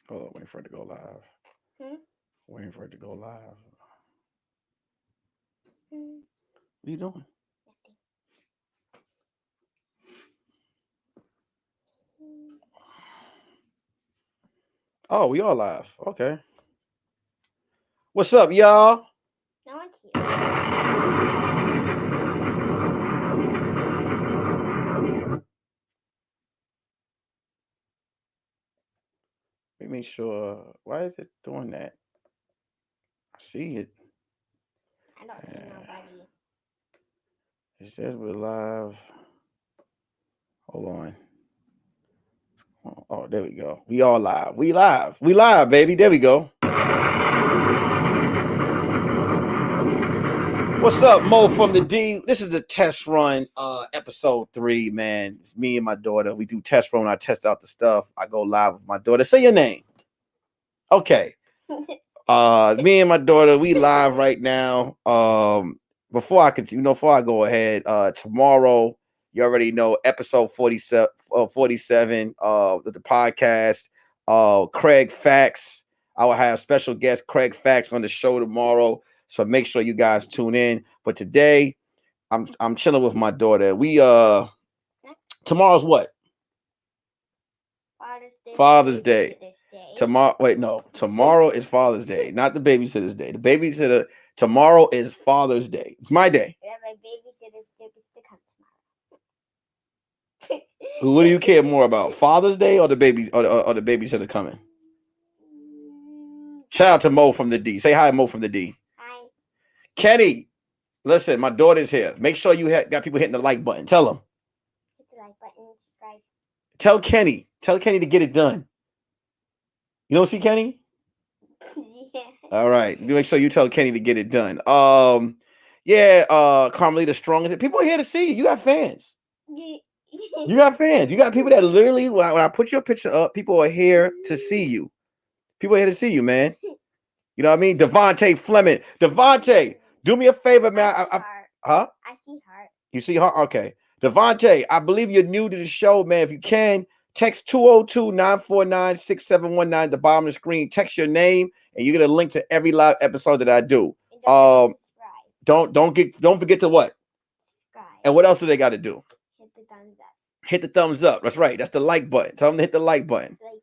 Hold on, waiting for it to go live. Hmm? Waiting for it to go live. Hmm. What are you doing? Hmm. Oh, we all live. Okay. What's up, y'all? No one's here. Let me make sure. Why is it doing that? I see it. I don't see Uh, nobody. it says we're live. Hold on. Oh, there we go. We all live. We live. We live, baby. There we go. What's up, Mo from the D? This is the test run, episode 3, man. It's me and my daughter. We do test run. I test out the stuff. I go live with my daughter. Say your name. Okay. Me and my daughter, we live right now. Before I continue, before I go ahead, tomorrow, you already know, episode 47, 47 of the podcast. Craig Facts. I will have special guest Craig Facts on the show tomorrow. So make sure you guys tune in. But today, I'm chilling with my daughter. We tomorrow's what? Father's Day. Father's Day. Babysitter's Day. Tomorrow, wait, no. Tomorrow is Father's Day, not the babysitter's day. The babysitter tomorrow is Father's Day. It's my day. Yeah, my babysitter's day is to come tomorrow. What do you care more about, Father's Day or the baby or the babysitter coming? Shout out to Mo from the D. Say hi, Mo from the D. Hi. Kenny, listen, my daughter's here. Make sure you got people hitting the like button. Tell them. Hit the like button and subscribe. Tell Kenny. Tell Kenny to get it done. You don't see Kenny? Yeah. All right. Make sure you tell Kenny to get it done. Yeah, Carmelita Strong. People are here to see you. You got fans. You got fans. You got people that literally, when I put your picture up, people are here to see you. People are here to see you, man. You know what I mean? Devontae Fleming. Devontae, do me a favor, man. Huh? I see heart. You see her? Okay. Devontae, I believe you're new to the show, man. If you can, text 202-949-6719 at the bottom of the screen. Text your name, and you get a link to every live episode that I do. And Don't forget to what? Subscribe. And what else do they got to do? Hit the thumbs up. Hit the thumbs up. That's right. That's the like button. Tell them to hit the like button. Like button.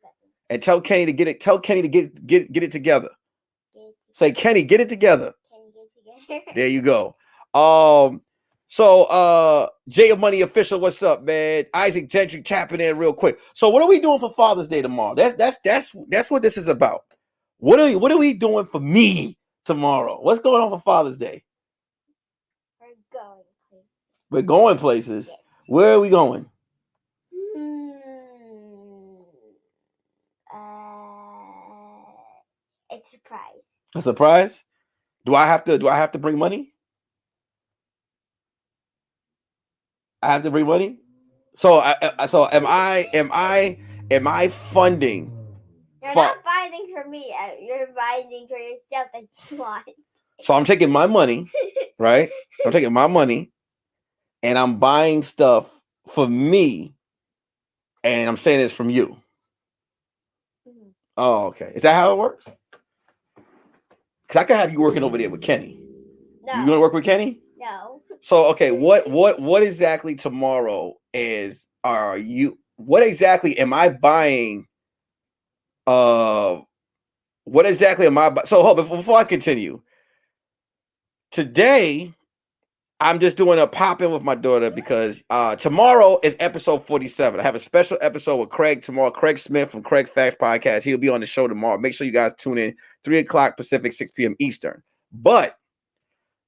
And tell Kenny to get it. Tell Kenny to get it together. Say, Kenny, get it together. Kenny, get it together. There you go. So Jay of Money Official, what's up, man? Isaac Gentry tapping in real quick. So what are we doing for Father's Day tomorrow? That's what this is about. What are we doing for me tomorrow? What's going on for Father's Day? We're going places. We're going places. Yes. Where are we going? It's a surprise. A surprise? Do I have to bring money? I have to bring money. So am I funding? You're not buying things for me. You're buying things for yourself that you want. So I'm taking my money, right? I'm taking my money, and I'm buying stuff for me, and I'm saying it's from you. Mm-hmm. Oh, okay. Is that how it works? Because I could have you working over there with Kenny. No. You gonna work with Kenny? No. So okay, what exactly tomorrow is? What exactly am I buying? What exactly am I? So hold before I continue. Today, I'm just doing a pop in with my daughter because tomorrow is episode 47. I have a special episode with Craig tomorrow. Craig Smith from Craig Facts Podcast. He'll be on the show tomorrow. Make sure you guys tune in 3:00 Pacific, 6 p.m. Eastern. But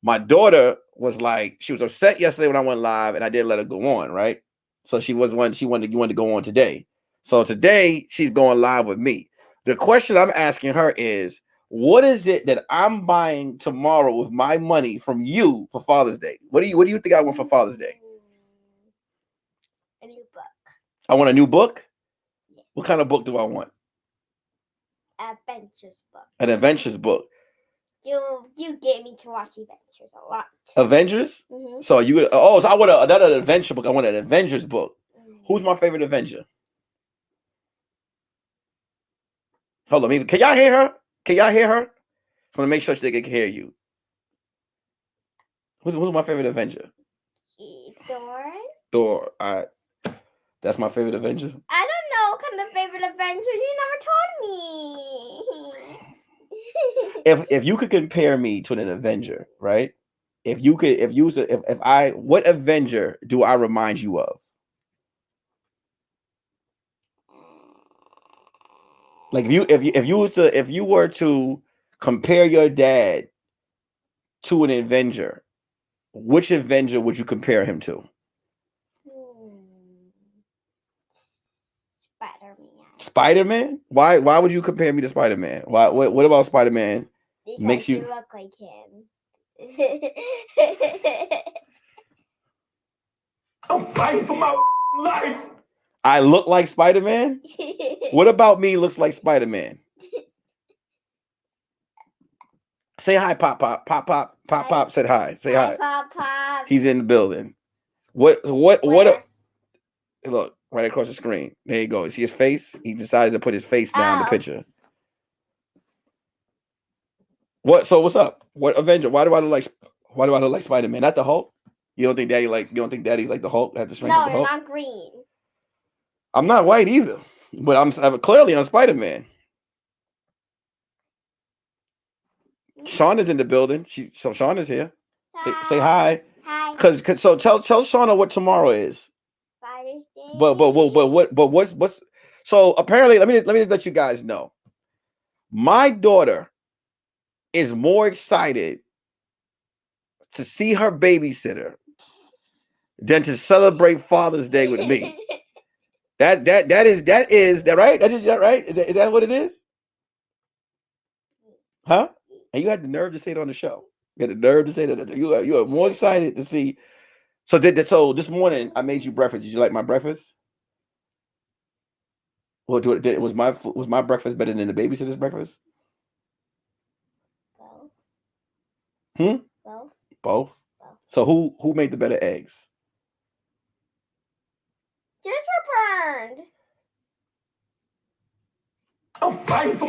my daughter was like, she was upset yesterday when I went live and I didn't let her go on, right? So she wanted to go on today. So today she's going live with me. The question I'm asking her is, what is it that I'm buying tomorrow with my money from you for Father's Day? What do you think I want for Father's Day? A new book. I want a new book? Yes. What kind of book do I want? Adventures book. An adventures book. You get me to watch Adventures a lot. Avengers? Mm-hmm. So I want another adventure book. I want an Avengers book. Mm-hmm. Who's my favorite Avenger? Hold on, can y'all hear her? Can y'all hear her? Just want to make sure they can hear you. Who's my favorite Avenger? Thor. Thor. All right. That's my favorite Avenger. I don't know what kind of favorite Avenger. You never told me. If you could compare me to an Avenger, right? What Avenger do I remind you of? Like if you were to compare your dad to an Avenger, which Avenger would you compare him to? Spider-Man. Spider-Man? Why would you compare me to Spider-Man? Why what about Spider-Man Because makes you look like him. I'm fighting for my life. I look like Spider-Man? What about me looks like Spider-Man? Say hi, Pop Pop. Pop Pop. Pop Pop said hi. Say hi. Pop Pop. He's in the building. What look, right across the screen. There you go. You see his face? He decided to put his face now in the picture. What's up? What Avenger? Why do I look like Spider-Man? Not the Hulk? You don't think Daddy's like the Hulk? Have the strength of the Hulk? No, you're not green. I'm not white either. But I'm clearly on Spider-Man. Sean is in the building. So Sean is here. Say hi. Hi. Cause so tell Shauna what tomorrow is. Father's Day. But what's so apparently let me just let you guys know. My daughter is more excited to see her babysitter than to celebrate Father's Day with me. That is that right? Is that right? Is that what it is? Huh? And you had the nerve to say it on the show. You had the nerve to say that you are more excited to see. So this morning I made you breakfast. Did you like my breakfast? Well, was my breakfast better than the babysitter's breakfast? Both. Both. So who made the better eggs? Yours were burned. I'm fighting for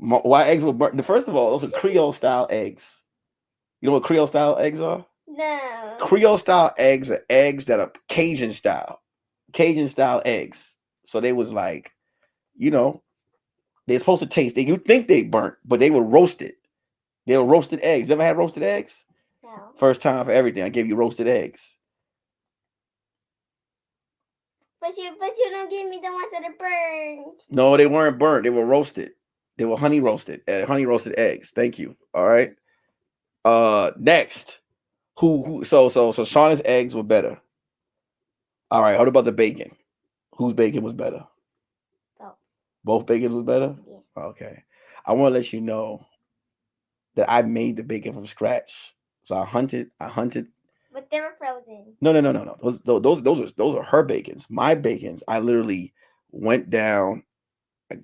why eggs were burnt. First of all, those are Creole style eggs. You know what Creole style eggs are? No. Creole style eggs are eggs that are Cajun style eggs. So they was like, they're supposed to taste. You think they burnt, but they were roasted. They were roasted eggs. You ever had roasted eggs? No. First time for everything. I gave you roasted eggs. But you don't give me the ones that are burned. No, they weren't burnt. They were roasted. They were honey roasted eggs. Thank you. All right. Next, so Shauna's eggs were better. All right. What about the bacon? Whose bacon was better? Both bacon was better. Yeah. Okay. I want to let you know that I made the bacon from scratch. So I hunted. But they were frozen. No. Those are her bacons. My bacons. I literally went down. I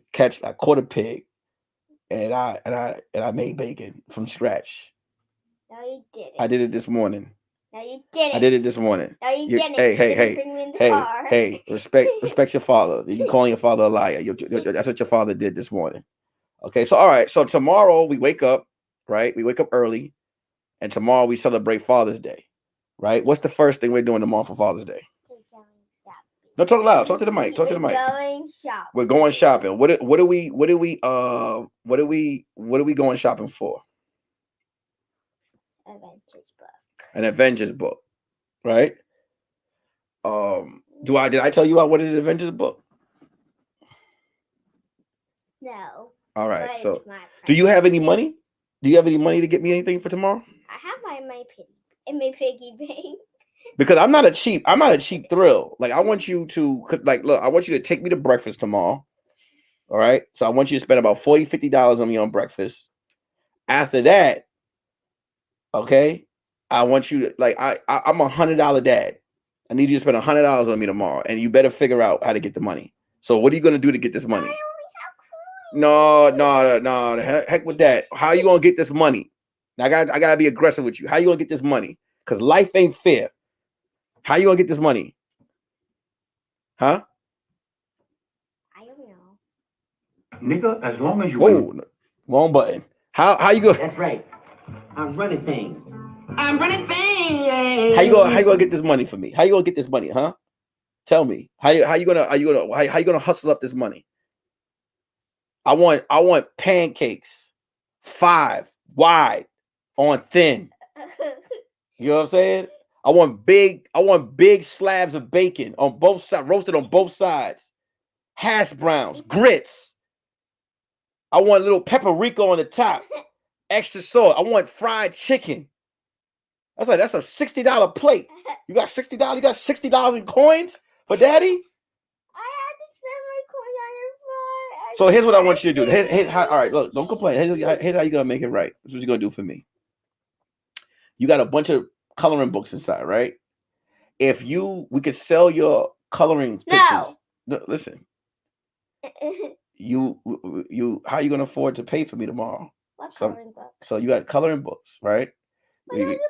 caught a pig, and I made bacon from scratch. No, you didn't. I did it this morning. No, you didn't. I did it this morning. No, you didn't. Hey! Respect your father. You calling your father a liar? That's what your father did this morning. Okay, so all right. So tomorrow we wake up, right? We wake up early, and tomorrow we celebrate Father's Day, right? What's the first thing we're doing tomorrow for Father's Day? No, talk loud. Talk to the mic. Talk to the mic. We're going shopping. What are we going shopping for? An Avengers book, right? Did I tell you I wanted an Avengers book? No. All right. So, do you have any money? Do you have any money to get me anything for tomorrow? I have my piggy bank. Because I'm not a cheap thrill. Like I want you to look, I want you to take me to breakfast tomorrow. All right. So I want you to spend about $40-$50 on me on breakfast. After that, okay, I want you to I'm $100 dad. I need you to spend $100 on me tomorrow, and you better figure out how to get the money. So what are you gonna do to get this money? No. Heck with that. How are you gonna get this money? I gotta be aggressive with you. How you gonna get this money? Because life ain't fair. How you gonna get this money? Huh? I don't know. Nigga, as long as you Whoa, wrong button. How you go? That's right. I'm running things. I'm running things. How you gonna get this money for me? How you gonna get this money, huh? Tell me. How you gonna hustle up this money? I want pancakes, 5 wide on thin. You know what I'm saying? I want big slabs of bacon on both sides, roasted on both sides. Hash browns, grits. I want a little paprika on the top, extra salt. I want fried chicken. That's a $60 plate. You got $60. You got $60 in coins for daddy. I had to spend my coin on your foot. So here's what I want you to do. All right, look, don't complain. Here's how you gonna make it right. This is what you're gonna do for me. You got a bunch of coloring books inside, right? We could sell your coloring pictures. No, listen. How you gonna afford to pay for me tomorrow? What coloring book? So you got coloring books, right? But those are my coloring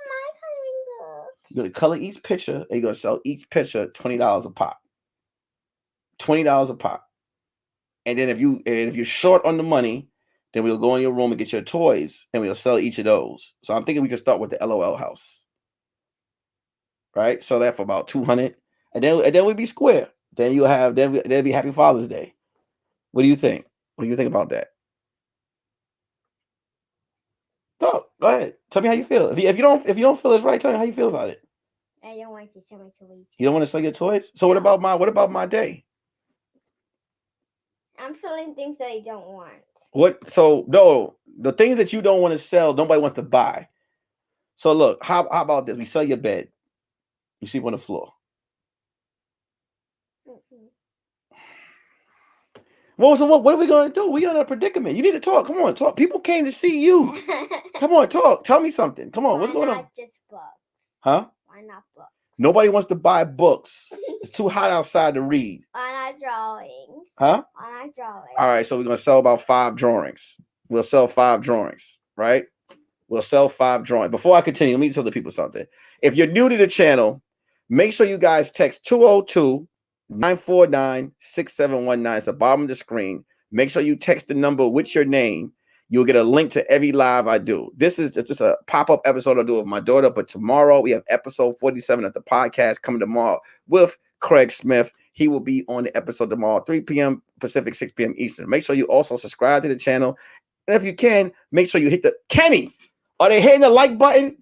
books. You're gonna color each picture and you're gonna sell each picture $20 a pop. $20 a pop. And then if you're short on the money, then we'll go in your room and get your toys and we'll sell each of those. So I'm thinking we can start with the LOL house. Right? Sell that for about $200. And then we'll be square. Then there'll be Happy Father's Day. What do you think? What do you think about that? Go ahead. Tell me how you feel. If you don't feel it's right, tell me how you feel about it. I don't want to sell my toys. You don't want to sell your toys? So what about my day? I'm selling things that I don't want. What? So no, the things that you don't want to sell, nobody wants to buy. So look, how about this? We sell your bed. You sleep on the floor. Mm-hmm. Well, so what are we gonna do? We in a predicament. You need to talk. Come on, talk. People came to see you. Come on, talk. Tell me something. Come on, what's going on? Why not just books? Huh? Why not books? Nobody wants to buy books. It's too hot outside to read. Why not drawings? Huh? Why not drawings? All right, so we're gonna sell about 5 drawings. We'll sell 5 drawings, right? We'll sell 5 drawings. Before I continue, let me tell the people something. If you're new to the channel, make sure you guys text 202-949-6719. It's the bottom of the screen. Make sure you text the number with your name. You'll get a link to every live I do. This is just a pop-up episode I do with my daughter, but tomorrow we have episode 47 of the podcast coming tomorrow with Craig Smith. He will be on the episode tomorrow, 3 p.m. Pacific, 6 p.m. Eastern. Make sure you also subscribe to the channel. And if you can, make sure you hit the... Kenny, are they hitting the like button?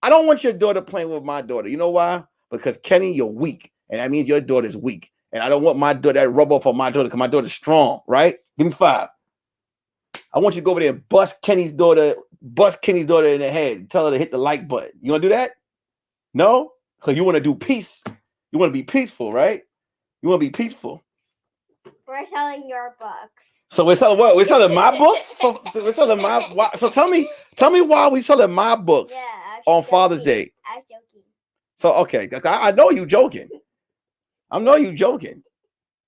I don't want your daughter playing with my daughter. You know why? Because Kenny, you're weak. And that means your daughter's weak. And I don't want my daughter, that rub off on my daughter because my daughter's strong, right? Give me 5. I want you to go over there and bust Kenny's daughter in the head. Tell her to hit the like button. You want to do that? No? Because you want to do peace. You want to be peaceful, right? You want to be peaceful. We're selling your books. So we're selling what? We're selling my books? We're selling my... So tell me why we selling my books on Father's Day. I was joking. So, okay. I know you joking. I know you joking.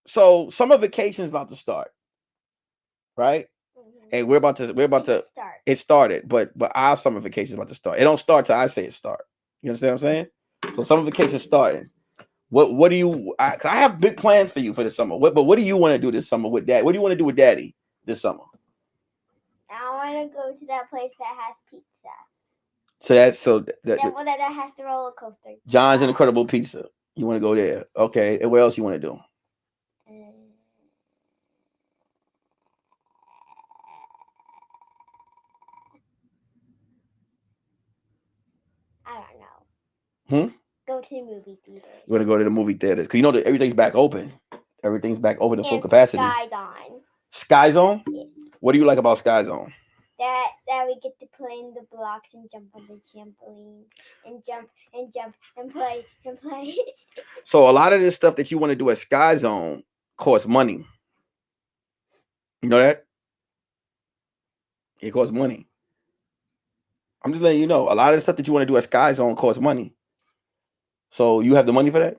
So summer vacation is about to start. Right? And we're about to start. It started, but our summer vacation is about to start. It don't start till I say it start. You understand what I'm saying? So summer vacation is starting. What do you? I have big plans for you for the summer. But what do you want to do this summer with Dad? What do you want to do with Daddy this summer? I want to go to that place that has pizza. So that has the roller coaster. John's Incredible Pizza. You want to go there? Okay. And what else you want to do? I don't know. Go to the movie theater. You want to go to the movie theater because you know that everything's back open. Everything's back open to full capacity. Sky Zone. Sky Zone? Yes. What do you like about Sky Zone? That we get to play in the blocks and jump on the trampoline and jump and play. So a lot of this stuff that you want to do at Sky Zone costs money. You know that? It costs money. I'm just letting you know. A lot of the stuff that you want to do at Sky Zone costs money. So you have the money for that?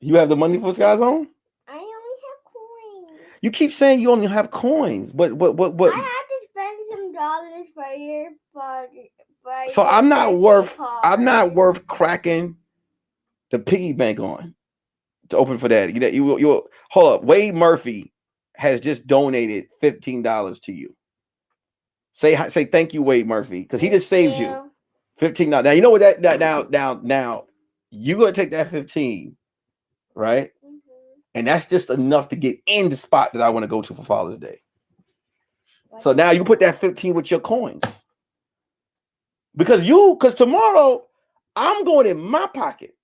You have the money for Sky Zone? I only have coins. You keep saying you only have coins, but I had to spend some dollars for your So I'm not worth cracking the piggy bank on. to open for daddy. You hold up. Wade Murphy has just donated $15 to you. Say thank you, Wade Murphy, because he just saved you $15. Now you know what that now you gonna take that 15, right? And that's just enough to get in the spot that I want to go to for Father's Day. So now you put that 15 with your coins. Because tomorrow I'm going in my pocket.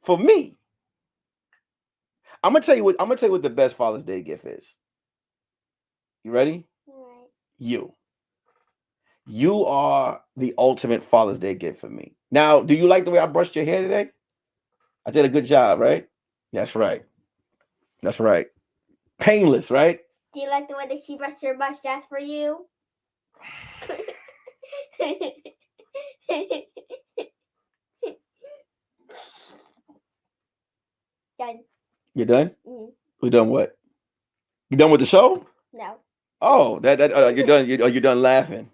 For me. I'm gonna tell you what the best Father's Day gift is. You ready? Right. You are the ultimate Father's Day gift for me. Now, do you like the way I brushed your hair today? I did a good job, right? That's right. That's right. Painless, right? Do you like the way that she brushed your mustache for you? Done. You're done? Mm-hmm. We done what? You done with the show? No. Oh, you're done. You're done laughing.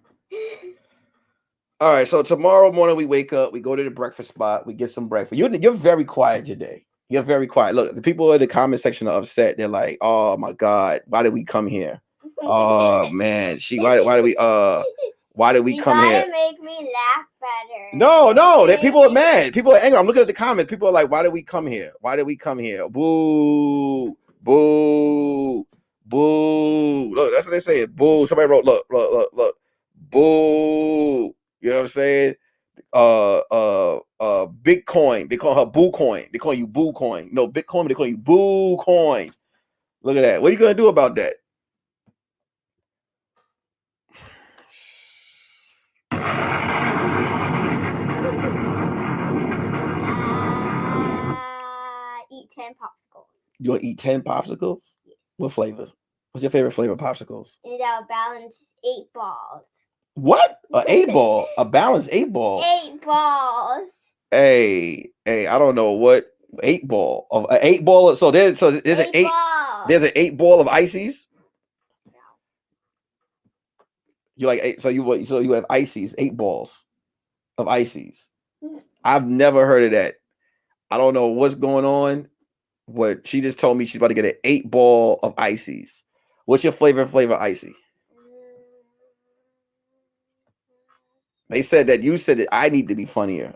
All right. So tomorrow morning we wake up, we go to the breakfast spot, we get some breakfast. You're very quiet today. You're very quiet. Look, the people in the comment section are upset. They're like, "Oh my God, why did we come here? Oh man, why did we come here? You gotta make me laugh better. No, people are mad. People are angry. I'm looking at the comments. People are like, why did we come here? Why did we come here? Boo, boo, boo. Look, that's what they say. Boo. Somebody wrote, look. Boo. You know what I'm saying? Bitcoin. They call her Boo Coin. They call you Boo Coin. No, Bitcoin, they call you Boo Coin. Look at that. What are you gonna do about that? Eat 10 popsicles. You want to eat 10 popsicles? Yes. What flavors? What's your favorite flavor of popsicles? And I'll balance 8 balls. What? An 8 ball? A balanced 8 ball? 8 balls. Hey, I don't know what 8 ball of an 8 ball. So there's an 8. Balls. There's an 8 ball of ices. No. You like 8? So you have ices, 8 balls of ices. I've never heard of that. I don't know what's going on. What she just told me she's about to get an 8 ball of ices. What's your flavor icy? They said that you said that I need to be funnier.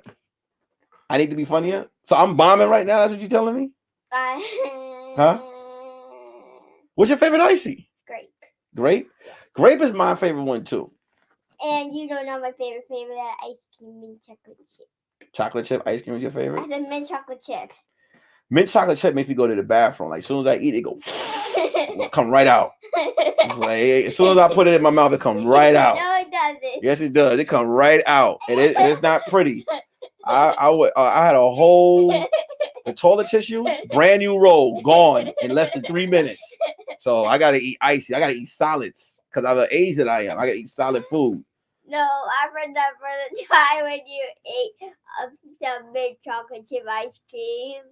I need to be funnier? So I'm bombing right now? That's what you're telling me? Huh? What's your favorite icy? Grape. Grape? Grape is my favorite one too. And you don't know my favorite ice cream, mint chocolate chip. Chocolate chip ice cream is your favorite? I said mint chocolate chip. Mint chocolate chip makes me go to the bathroom. Like as soon as I eat it, go come right out. It's like as soon as I put it in my mouth, it comes right out. No, it doesn't. Yes, it does. It comes right out, and it's not pretty. I had a whole the toilet tissue, brand new roll, gone in less than 3 minutes. So I gotta eat icy. I gotta eat solids because I'm the age that I am. I gotta eat solid food. No, I remember the time when you ate some mint chocolate chip ice cream.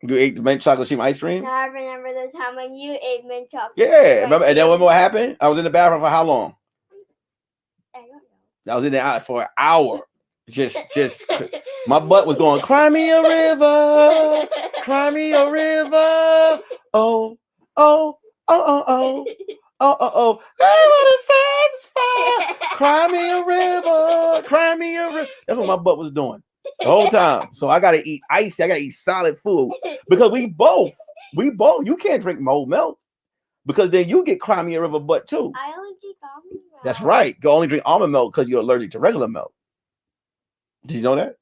You ate mint chocolate chip ice cream? No, I remember the time when you ate mint chocolate. Yeah, remember? And then what happened? I was in the bathroom for how long? I don't know. I was in there for an hour. Just my butt was going, cry me a river, cry me a river. Oh. I want to satisfy. Cry me a river, cry me a river. That's what my butt was doing the whole time. So I gotta eat icy. I gotta eat solid food because we both. You can't drink mold milk because then you get cry me a river butt too. I only drink almond milk. That's right. You only drink almond milk because you're allergic to regular milk. Did you know that?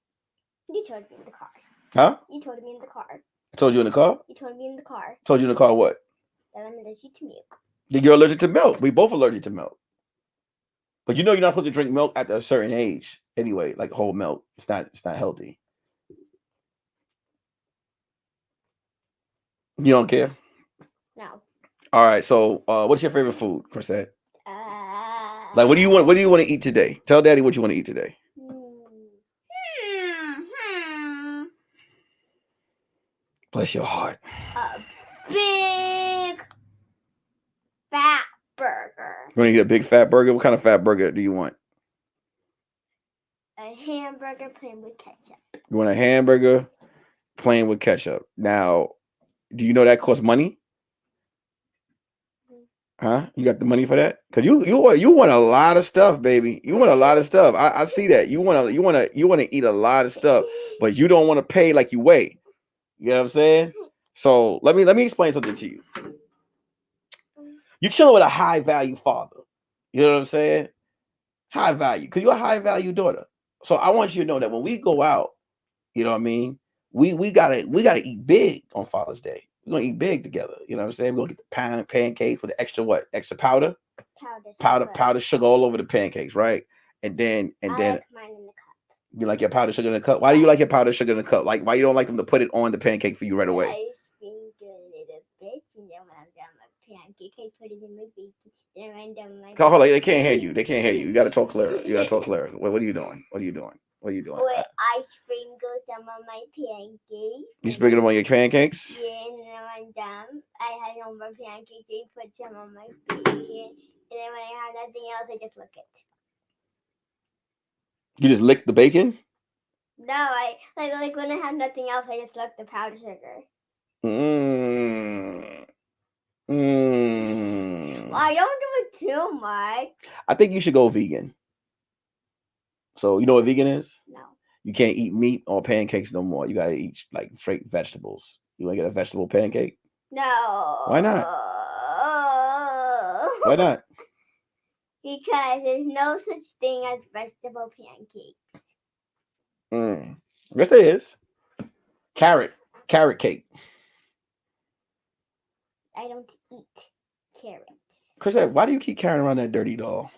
You told me in the car. Huh? You told me in the car. I told you in the car? You told me in the car. Told you in the car what? That I'm allergic to milk. You're allergic to milk. We both allergic to milk. But you know you're not supposed to drink milk at a certain age anyway, like whole milk. It's not healthy. You don't care? No. All right. So what's your favorite food, Chrisette? Like what do you want to eat today? Tell Daddy what you want to eat today. Bless your heart. A big fat burger. You want to eat a big fat burger? What kind of fat burger do you want? A hamburger plain with ketchup. You want a hamburger playing with ketchup. Now, do you know that costs money? Huh? You got the money for that? Cause you want a lot of stuff, baby. You want a lot of stuff. I see that. You want to eat a lot of stuff, but you don't want to pay like you weigh. You know what I'm saying? So let me explain something to you. You're chilling with a high value father. You know what I'm saying? High value, because you're a high value daughter. So I want you to know that when we go out, you know what I mean? We gotta eat big on Father's Day. We're gonna eat big together. You know what I'm saying? We're gonna get the pancakes with the extra what? Extra powder? Powder sugar all over the pancakes, right? And then I like mine in the cup. you like your powder sugar in the cup. Why do you like your powder sugar in the cup? Like why you don't like them to put it on the pancake for you right away? I sprinkle a little bit, and then when I'm done my pancake, I put it in my bacon. Then when I'm done my Hold on, they can't hear you. They can't hear you. You gotta talk clearer. You gotta talk clearer. What are you doing? What are you doing? What are you doing? But I sprinkle some on my pancakes. You sprinkle them on your pancakes? Yeah, and then when I'm done, I had on my pancakes, I put some on my bacon. And then when I have nothing else, I just lick it. You just lick the bacon? No, I like when I have nothing else, I just lick the powdered sugar. Well, I don't do it too much. I think you should go vegan. So you know what vegan is? No. You can't eat meat or pancakes no more. You gotta eat like straight vegetables. You wanna get a vegetable pancake? No. Why not? Why not? Because there's no such thing as vegetable pancakes. Yes, there is. Carrot cake. I don't eat carrots. Chris, why do you keep carrying around that dirty doll?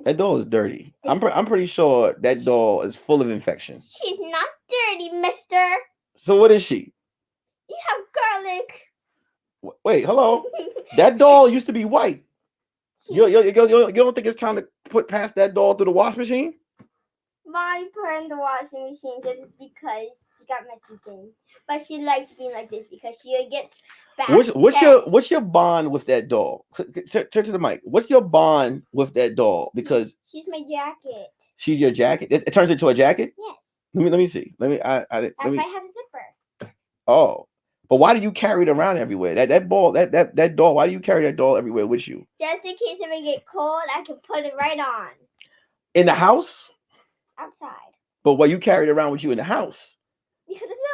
That doll is dirty. I'm pretty sure that doll is full of infection. She's not dirty, mister. So what is she? You have garlic. Wait, hello. That doll used to be white. You don't think it's time to put past that doll through the wash machine? Mommy put her in the washing machine just because she got messy things. But she likes being like this because she gets back. What's your bond with that doll? Turn to the mic. What's your bond with that doll? Because she's my jacket. She's your jacket. It turns into a jacket? Yes. Let me see. That's why I have a zipper. Oh. But why do you carry it around everywhere? That doll, why do you carry that doll everywhere with you? Just in case if it get cold, I can put it right on. In the house? Outside. But why you carry it around with you in the house? Because it's so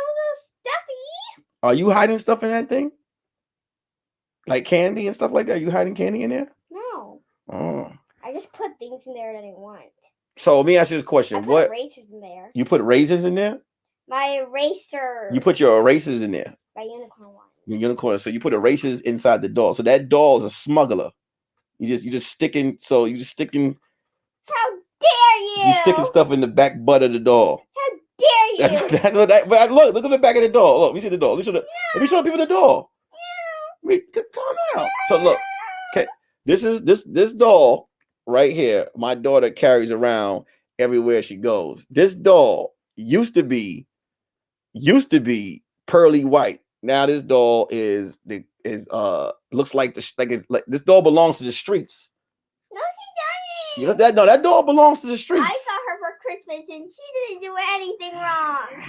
stuffy. Are you hiding stuff in that thing? Like candy and stuff like that? Are you hiding candy in there? No. Oh. I just put things in there that I want. So let me ask you this question. I put erasers in there. You put razors in there? My eraser. You put your erasers in there? My unicorn one. Your unicorn. So you put erasers inside the doll. So that doll is a smuggler. You just sticking. How dare you! You sticking stuff in the back butt of the doll. How dare you! That's what that. But look at the back of the doll. Look, we see the doll. Let me show people the doll. Calm down. So look, okay, this doll right here. My daughter carries around everywhere she goes. This doll used to be pearly white. Now this doll looks like this doll belongs to the streets. No, she doesn't. You know that doll belongs to the streets. I saw her for Christmas and she didn't do anything wrong.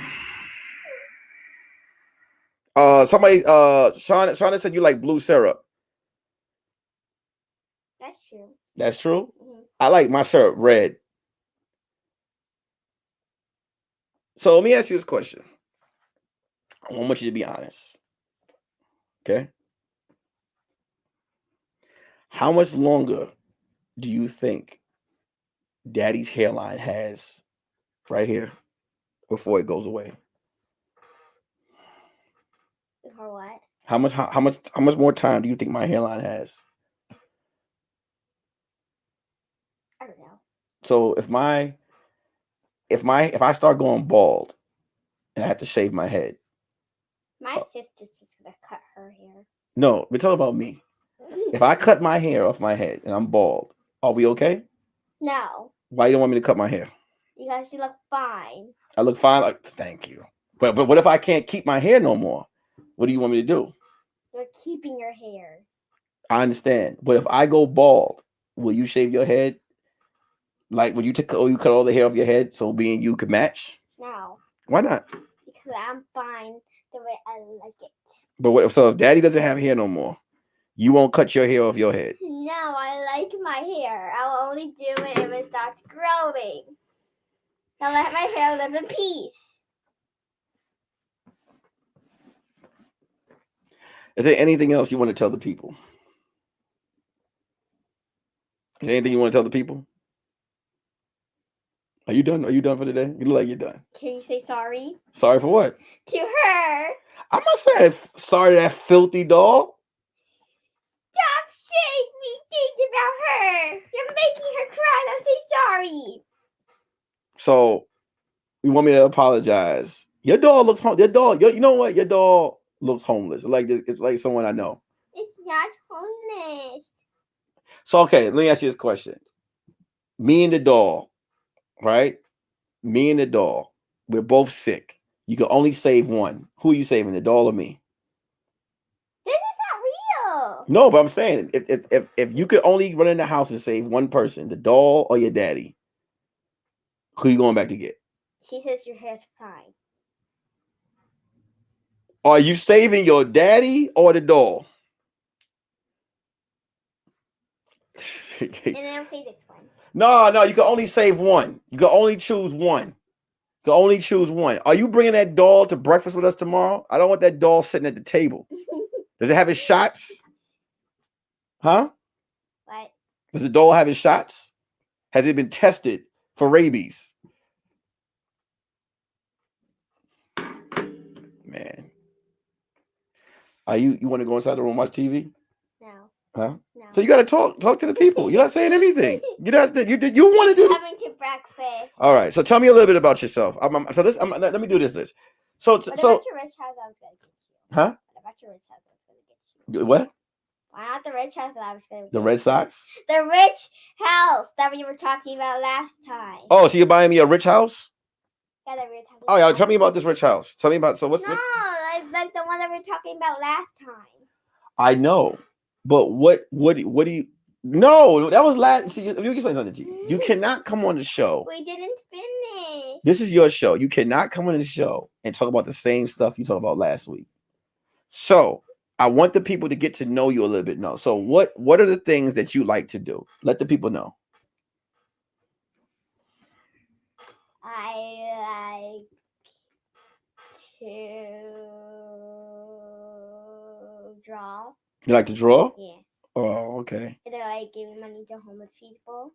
Shauna said you like blue syrup. That's true. That's true? Mm-hmm. I like my syrup red. So let me ask you this question. I want you to be honest. Okay? How much longer do you think Daddy's hairline has right here before it goes away? Before what? How much more time do you think my hairline has? I don't know. So if I start going bald and I have to shave my head. My sister's just gonna cut her hair. No, we're talking about me. If I cut my hair off my head and I'm bald, are we okay? No. Why you don't want me to cut my hair? Because you look fine. I look fine? Like, thank you. But what if I can't keep my hair no more? What do you want me to do? You're keeping your hair. I understand. But if I go bald, will you shave your head? Like, will you cut all the hair off your head so me and you could match? No. Why not? Because I'm fine the way I like it. But what? So if Daddy doesn't have hair no more, you won't cut your hair off your head. No, I like my hair. I'll only do it if it starts growing. I'll let my hair live in peace. Is there anything else you want to tell the people? Is there anything you want to tell the people? Are you done? Are you done for today? You look like you're done. Can you say sorry? Sorry for what? To her. I'm not saying sorry to that filthy doll. Stop saying me things about her. You're making her cry. Now say sorry. So you want me to apologize? Your doll looks home. Your doll. You know what? Your doll looks homeless. Like this, it's like someone I know. It's not homeless. So okay, let me ask you this question. Me and the doll, right? Me and the doll. We're both sick. You can only save one. Who are you saving, the doll or me? This is not real. No, but I'm saying if you could only run in the house and save one person, the doll or your daddy, who you going back to get? She says your hair's fine. Are you saving your daddy or the doll? And then I'll say this one. No, you can only save one. You can only choose one. You can only choose one. Are you bringing that doll to breakfast with us tomorrow? I don't want that doll sitting at the table. Does it have his shots? Huh? What? Does the doll have his shots? Has it been tested for rabies? Man. Are you want to go inside the room and watch TV? No. Huh? No. So you got to talk to the people. You're not saying anything. You want to do. Coming to breakfast. All right. So tell me a little bit about yourself. Let me do this. So What about your rich house I was gonna get you? Huh? What about your rich house I was gonna get you? What? Why not the rich house that I was gonna get The Red Sox? The rich house that we were talking about last time. Oh, so you're buying me a rich house? Yeah, the rich house. Oh yeah. Tell me about this rich house. Tell me about. So what's? No, like the one that we were talking about last time. I know, but what do you? No, that was last. See, you can explain something to you. You cannot come on the show. We didn't finish. This is your show. You cannot come on the show and talk about the same stuff you talked about last week. So I want the people to get to know you a little bit. So what are the things that you like to do? Let the people know. I like to draw. You like to draw? Yes. Oh, okay. And I like giving money to homeless people.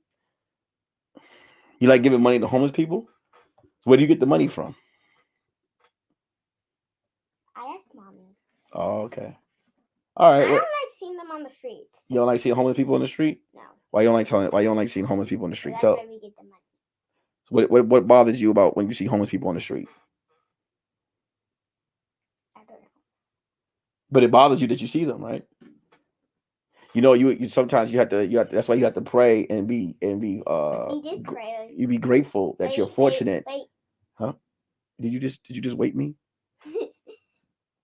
You like giving money to homeless people? Where do you get the money from? I asked Mommy. Oh, okay. All right. I don't like seeing them on the streets. You don't like seeing homeless people on the street? No. Why you don't like seeing homeless people on the street? That's Tell. where we get the money. What bothers you about when you see homeless people on the street? I don't know. But it bothers you that you see them, right? You know, you sometimes you have to that's why you have to pray and be We did pray. You be grateful that you're fortunate. Wait. Huh? Did you just wait me?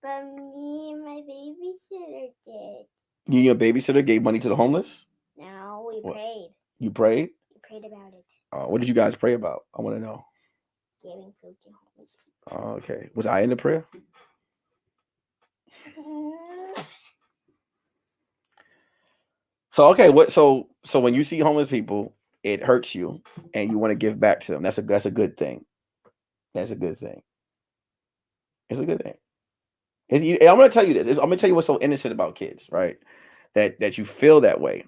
But me and my babysitter did. You and your babysitter gave money to the homeless? No, we What? prayed. You prayed? We prayed about it. What did you guys pray about? I want to know. Giving food to homeless people. Okay. Was I in the prayer? So okay, so when you see homeless people, it hurts you and you want to give back to them. That's a good thing. That's a good thing. It's a good thing. I'm gonna tell you this. I'm gonna tell you what's so innocent about kids, right? That you feel that way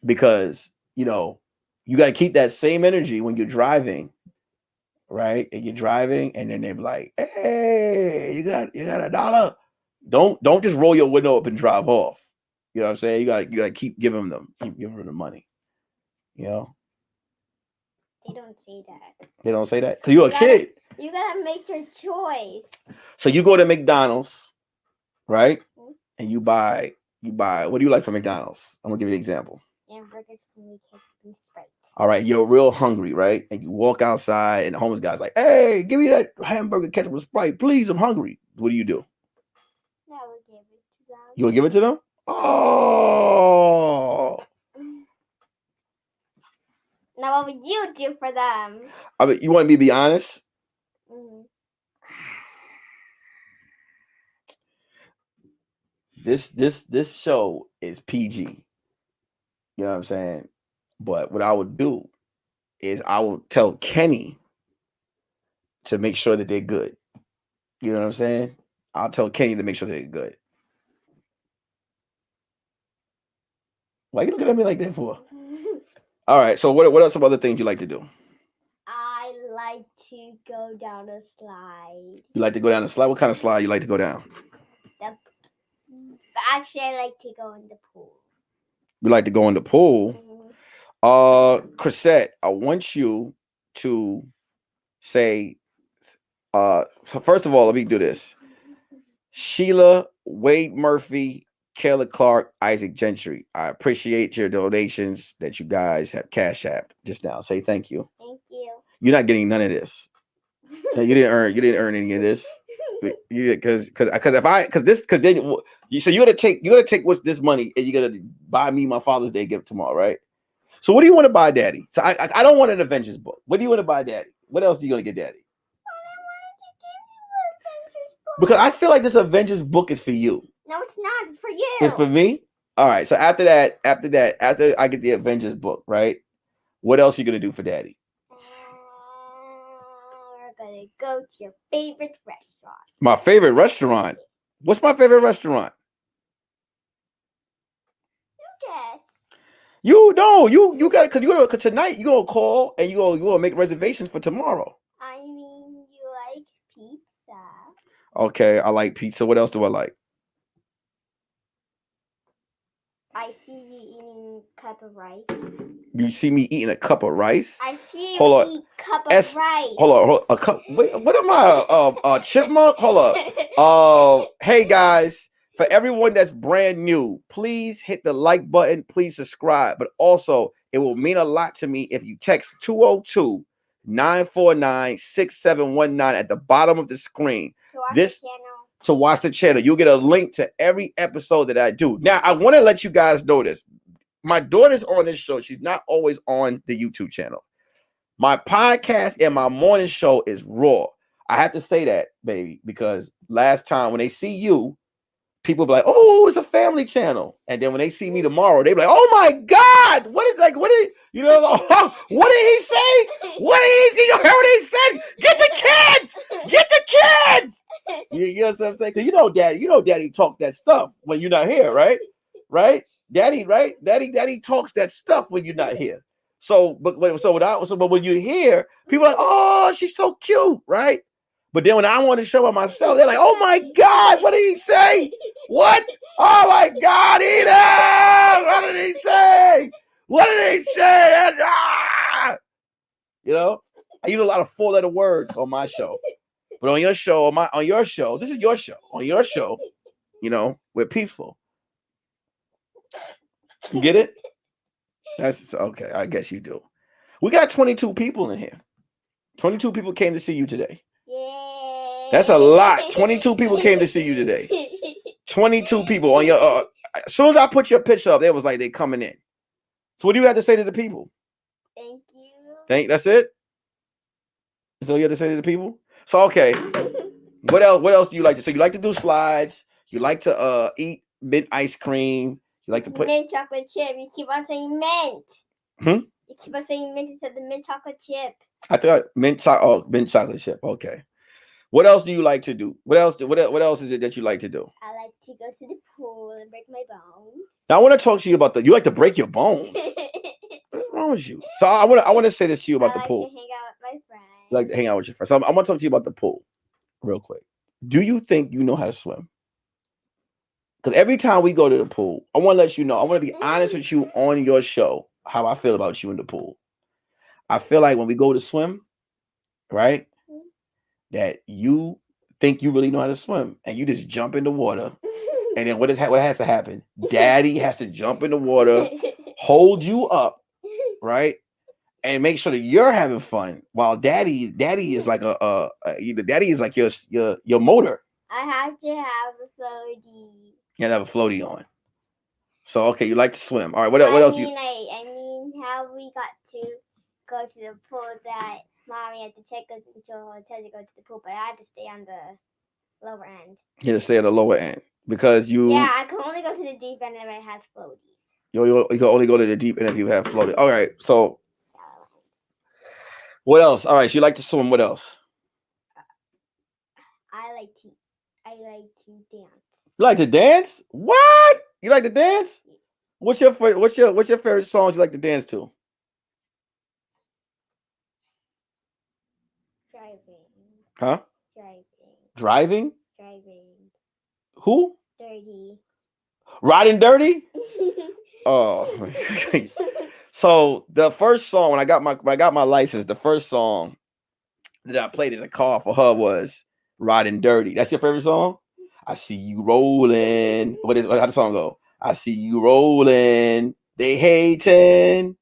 because you got to keep that same energy when you're driving, right? And you're driving, and then they're like, "Hey, you got $1." Don't just roll your window up and drive off. You know what I'm saying? You gotta keep giving them the money. You know. They don't say that. They don't say that because you're a kid. You gotta make your choice. So you go to McDonald's, right? And you buy. What do you like from McDonald's? I'm gonna give you an example. Hamburgers and Sprite. All right, you're real hungry, right? And you walk outside, and the homeless guy's like, "Hey, give me that hamburger ketchup with Sprite, please. I'm hungry." What do? I will give it to them. You will give it to them? Oh. Now, what would you do for them? I mean, you want me to be honest? Mm-hmm. This show is PG. You know what I'm saying? But what I would do is I will tell Kenny to make sure that they're good. You know what I'm saying? I'll tell Kenny to make sure they're good. Why you looking at me like that for? All right. So what are some other things you like to do? I like to go down a slide. You like to go down the slide? What kind of slide you like to go down? Actually, I like to go in the pool. You like to go in the pool? Chrisette, I want you to say, so first of all, let me do this. Sheila, Wade Murphy, Kayla Clark, Isaac Gentry. I appreciate your donations that you guys have cash apped just now. Say thank you. Thank you. You're not getting none of this. No, you didn't earn any of this. Because then so you're gonna take what's this money and you're gonna buy me my Father's Day gift tomorrow, right? So what do you want to buy Daddy? So I don't want an Avengers book. What do you want to buy Daddy? What else are you gonna get Daddy? Because I feel like this Avengers book is for you. No, it's not. It's for you. It's for me? All right. So after I get the Avengers book, right? What else are you gonna do for Daddy? We're gonna go to your favorite restaurant. My favorite restaurant? What's my favorite restaurant? You guess. You got because tonight you gonna call and you gonna make reservations for tomorrow. I mean, you like pizza. Okay, I like pizza. What else do I like? I see you eating a cup of rice. You see me eating a cup of rice? I see you eat a cup of rice. Hold on, a cup. Wait, what am I? A chipmunk? Hold up. Hey guys, for everyone that's brand new, please hit the like button. Please subscribe. But also, it will mean a lot to me if you text 202-949-6719 at the bottom of the screen. To watch the channel. You'll get a link to every episode that I do. Now, I want to let you guys know this. My daughter's on this show. She's not always on the YouTube channel. My podcast and my morning show is raw. I have to say that, baby, because last time when they see you, people be like, "Oh, it's a family channel," and then when they see me tomorrow, they be like, "Oh my God, what did what did he say? What did he? You heard what he said? Get the kids, get the kids." You know what I'm saying? Because Daddy talk that stuff when you're not here, right? Right? Daddy talks that stuff when you're not here. So, but when you're here, people are like, "Oh, she's so cute," right? But then when I want to show by myself, they're like, "Oh my God, what did he say? What? Oh my God, Edith! What did he say? What did he say?" Ah! I use a lot of 4-letter words on my show. But on your show, this is your show. On your show, we're peaceful. You get it? That's okay. I guess you do. We got 22 people in here. 22 people came to see you today. Yay. That's a lot. 22 people came to see you today. 22 people on your. As soon as I put your picture up, they was like they coming in. So what do you have to say to the people? Thank you. That's it. That's all you have to say to the people. So okay. What else do you like to? So you like to do slides. You like to eat mint ice cream. You like to put mint chocolate chip. You keep on saying mint. You keep on saying mint instead of mint chocolate chip. I thought mint chocolate chip. Okay. What else do you like to do? What else is it that you like to do? I like to go to the pool and break my bones. Now I want to talk to you about you like to break your bones. What's wrong with you? So I want to say this to you about the pool. I like to hang out with my friends. You like to hang out with your friends. So I want to talk to you about the pool real quick. Do you think you know how to swim? Because every time we go to the pool, I want to let you know, I want to be honest with you on your show, how I feel about you in the pool. I feel like when we go to swim, right, that you think you really know how to swim and you just jump in the water. And then what has to happen? Daddy has to jump in the water, hold you up, right? And make sure that you're having fun while daddy is like daddy is like your motor. I have to have a floaty. You have a floaty on. So okay, you like to swim. All right, what else? I mean, how we got to go to the pool that Mommy had to take us into a hotel to go to the pool, but I had to stay on the lower end. You had to stay at the lower end. Because Yeah, I can only go to the deep end if it has floaties. you can only go to the deep end if you have floated. All right. So what else? All right. You like to swim. What else? I like to dance. You like to dance? What? You like to dance? What's your favorite songs you like to dance to? Driving. Huh? Driving. Driving? Who? Dirty. Riding Dirty? Oh. So the first song when I got my license, the first song that I played in the car for her was Riding Dirty. That's your favorite song? I see you rolling. How the song go? I see you rolling. They hating.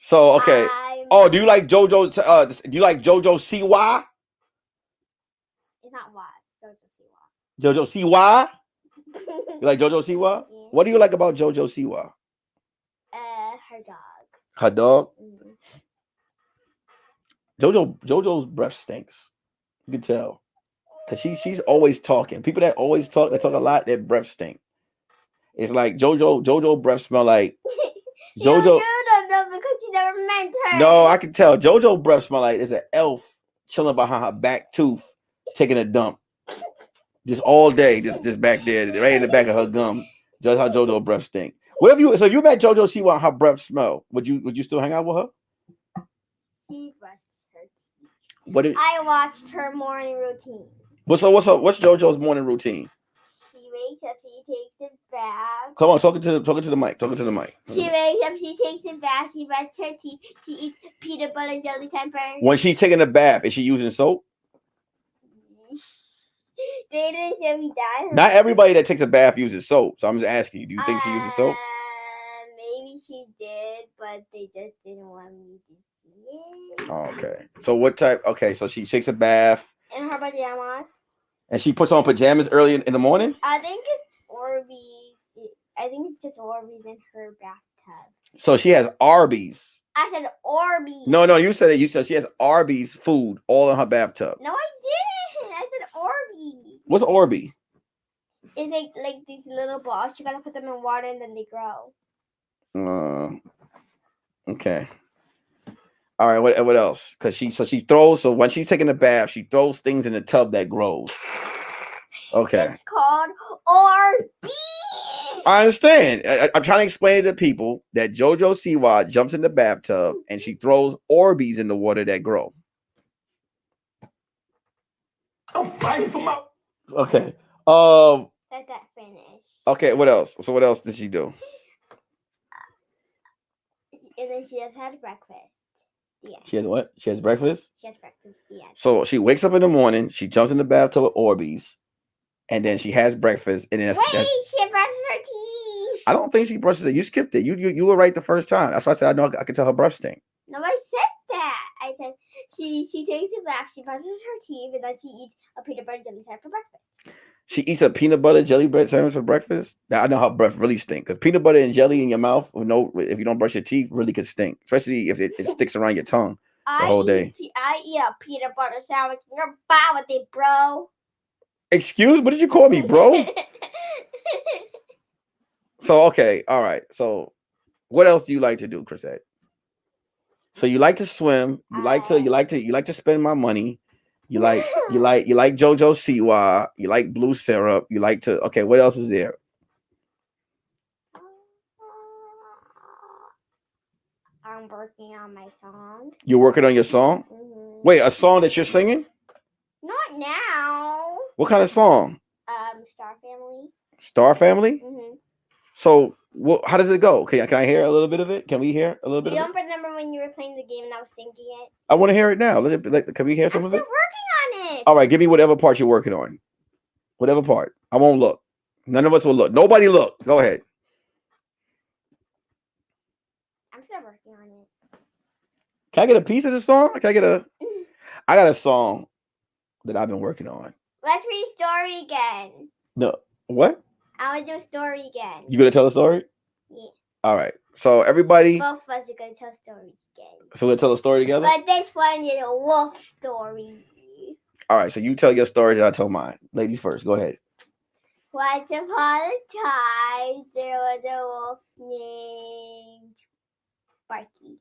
So okay. Oh, do you like JoJo? Do you like JoJo CY? It's not Y. JoJo CY? You like JoJo CY? Yeah. What do you like about JoJo CY? Her dog. Her dog? Mm-hmm. JoJo's breath stinks. You can tell. Cause she's always talking. People that always talk, they talk a lot, their breath stink. It's like JoJo breath smell like JoJo. You don't know because you never met her. No, I can tell. JoJo breath smell like there's an elf chilling behind her back tooth, taking a dump. Just all day, just back there, right in the back of her gum. Just how JoJo breath stink. What if you? So if you met JoJo, see what her breath smell. Would you still hang out with her? She brushed her teeth. I watched her morning routine. What's JoJo's morning routine? She wakes up, she takes a bath. Come on, talking to the mic. Talking to the mic. She wakes up, she takes a bath, she brushes her teeth, she eats peanut butter and jelly time burgers. When she's taking a bath, is she using soap? They didn't show me that. Not everybody that takes a bath uses soap. So I'm just asking you, do you think she uses soap? Maybe she did, but they just didn't want me to see it. Oh, okay. So what type? Okay, so she takes a bath. In her pajamas. And she puts on pajamas early in the morning? I think it's Orbeez. I think it's just Orbeez in her bathtub. So she has Arby's. I said Orbeez. No, you said it. You said she has Arby's food all in her bathtub. No, I didn't. I said Orbeez. What's Orby? It's like these little balls. You gotta put them in water and then they grow. Okay. All right. What else? Because she throws. So when she's taking a bath, she throws things in the tub that grows. Okay. It's called Orbeez. I understand. I'm trying to explain to people that JoJo Siwa jumps in the bathtub and she throws Orbeez in the water that grow. I'm fighting for my. Okay. Let that finish. Okay. What else? So what else did she do? And then she has had breakfast. Yeah. She has what? She has breakfast? She has breakfast. Yeah. So she wakes up in the morning, she jumps in the bathtub with Orbeez, and then she has breakfast. And then she brushes her teeth. I don't think she brushes it. You skipped it. You were right the first time. That's why I said I can tell her breath stink. No, I said that. I said she takes a bath, she brushes her teeth, and then she eats a peanut butter jelly sandwich for breakfast. She eats a peanut butter jelly bread sandwich for breakfast. Now I know how breath really stink because peanut butter and jelly in your mouth, if you don't brush your teeth, really could stink. Especially if it sticks around your tongue the whole day. I eat a peanut butter sandwich. You're bad with it, bro. Excuse? What did you call me, bro? So okay, all right. So what else do you like to do, Chrisette? So you like to swim. You like to spend my money. You like JoJo Siwa. You like blue syrup. You like to. Okay, what else is there? I'm working on my song. You're working on your song? Mm-hmm. Wait, a song that you're singing? Not now. What kind of song? Star Family. Star Family? Mm-hmm. So, how does it go? Can I hear a little bit of it? Can we hear a little bit? You don't remember when you were playing the game and I was singing it? I want to hear it now. Can we hear some of it? I'm still working on it. All right, give me whatever part you're working on. Whatever part. I won't look. None of us will look. Nobody look. Go ahead. I'm still working on it. Can I get a piece of the song? I got a song that I've been working on. Let's read story again. No. What? I want to do a story again. You gonna tell a story? Yeah. All right. So everybody, Both of us are gonna tell stories again. so we'll tell a story together. But this one is a wolf story. All right, so you tell your story, and I tell mine. Ladies first, go ahead. Once upon a time, there was a wolf named Barky.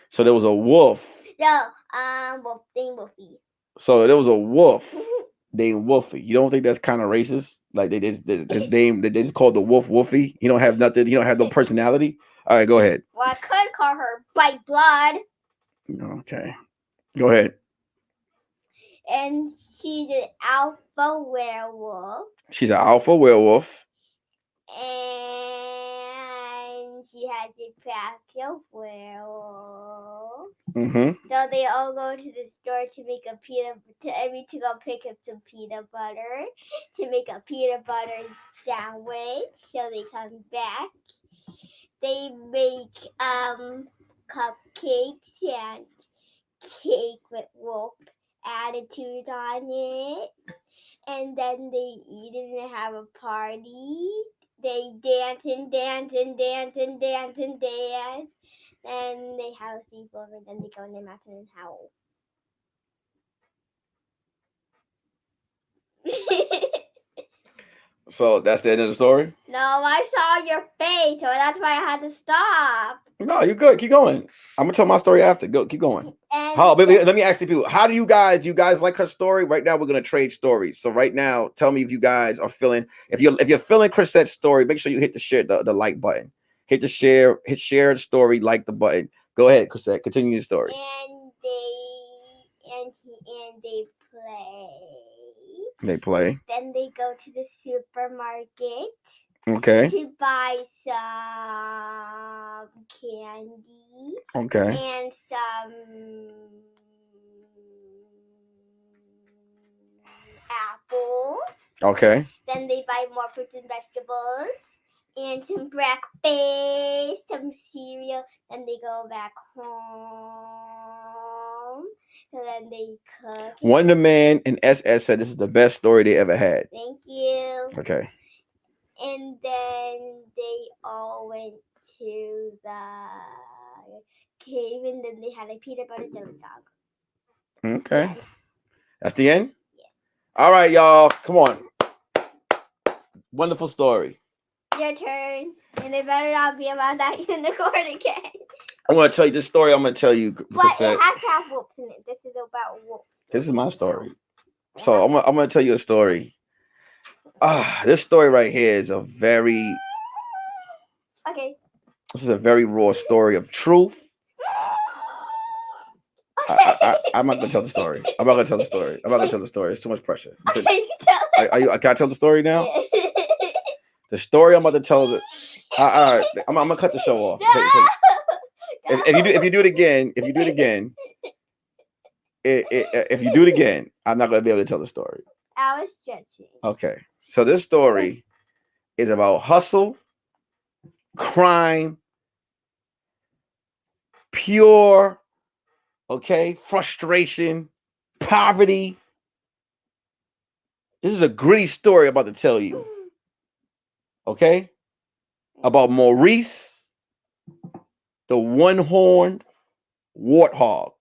So there was a wolf. No, wolf named Wolfie. So there was a wolf named Wolfie. You don't think that's kind of racist? Like this name that they just called the wolf Wolfie. He don't have nothing. He don't have no personality. All right, go ahead. Well, I could call her Bite Blood. Okay, go ahead. And she's an alpha werewolf. She's an alpha werewolf. And she has a pack of werewolves. Mm-hmm. So they all go to the store to make a to go pick up some peanut butter to make a peanut butter sandwich. So they come back. They make cupcakes and cake with wolf attitude on it. And then they eat it and have a party. They dance and dance and dance and dance and dance. Then they have a sleepover. And then they go in the mountain and howl. So that's the end of the story? No, I saw your face, so that's why I had to stop. No, you're good. Keep going. I'm gonna tell my story after. Go, keep going. Let me ask the people. How do you guys like her story? Right now, we're gonna trade stories. So right now, tell me if you guys are feeling. If you're feeling Chrisette's story, make sure you hit the like button. Hit share the story, like the button. Go ahead, Chrisette. Continue your story. And they play. They play. Then they go to the supermarket. Okay. To buy some candy. Okay. And some apples. Okay. Then they buy more fruits and vegetables. And some breakfast, some cereal. Then they go back home. And then they cook. Wonder Man and SS said this is the best story they ever had. Thank you. Okay. And then they all went to the cave, and then they had a peanut butter jelly song. Okay. Yeah. That's the end? Yeah. All right, y'all. Come on. Wonderful story. Your turn. And it better not be about that unicorn again. I want to tell you this story. I'm going to tell you. But it has to have wolves in it. This is about wolves. This is my story. So I'm going to tell you a story. This story right here is a very... Okay. This is a very raw story of truth. I'm not gonna tell the story. I'm not gonna tell the story. It's too much pressure. Okay, you tell it. Can I tell the story now? The story I'm about to tell is. All right, I'm gonna cut the show off. No! If you do it again, I'm not gonna be able to tell the story. I was stretching. Okay, so this story is about hustle, crime, pure, frustration, poverty. This is a gritty story I'm about to tell you. Okay? About Maurice, the one-horned warthog.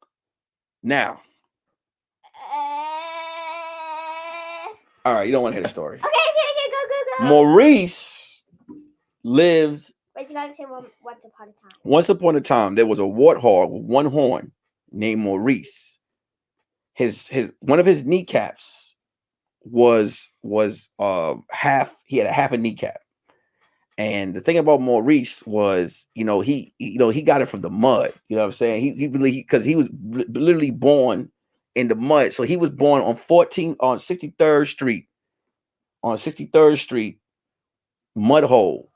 Now. All right, you don't want to hear the story. Okay, go. Maurice lives. Wait, you gotta say once upon a time. Once upon a time, there was a warthog with one horn named Maurice. His one of his kneecaps was half. He had a half a kneecap. And the thing about Maurice was, he got it from the mud. You know what I'm saying? Because he was literally born in the mud. So he was born on 63rd Street, mud hole,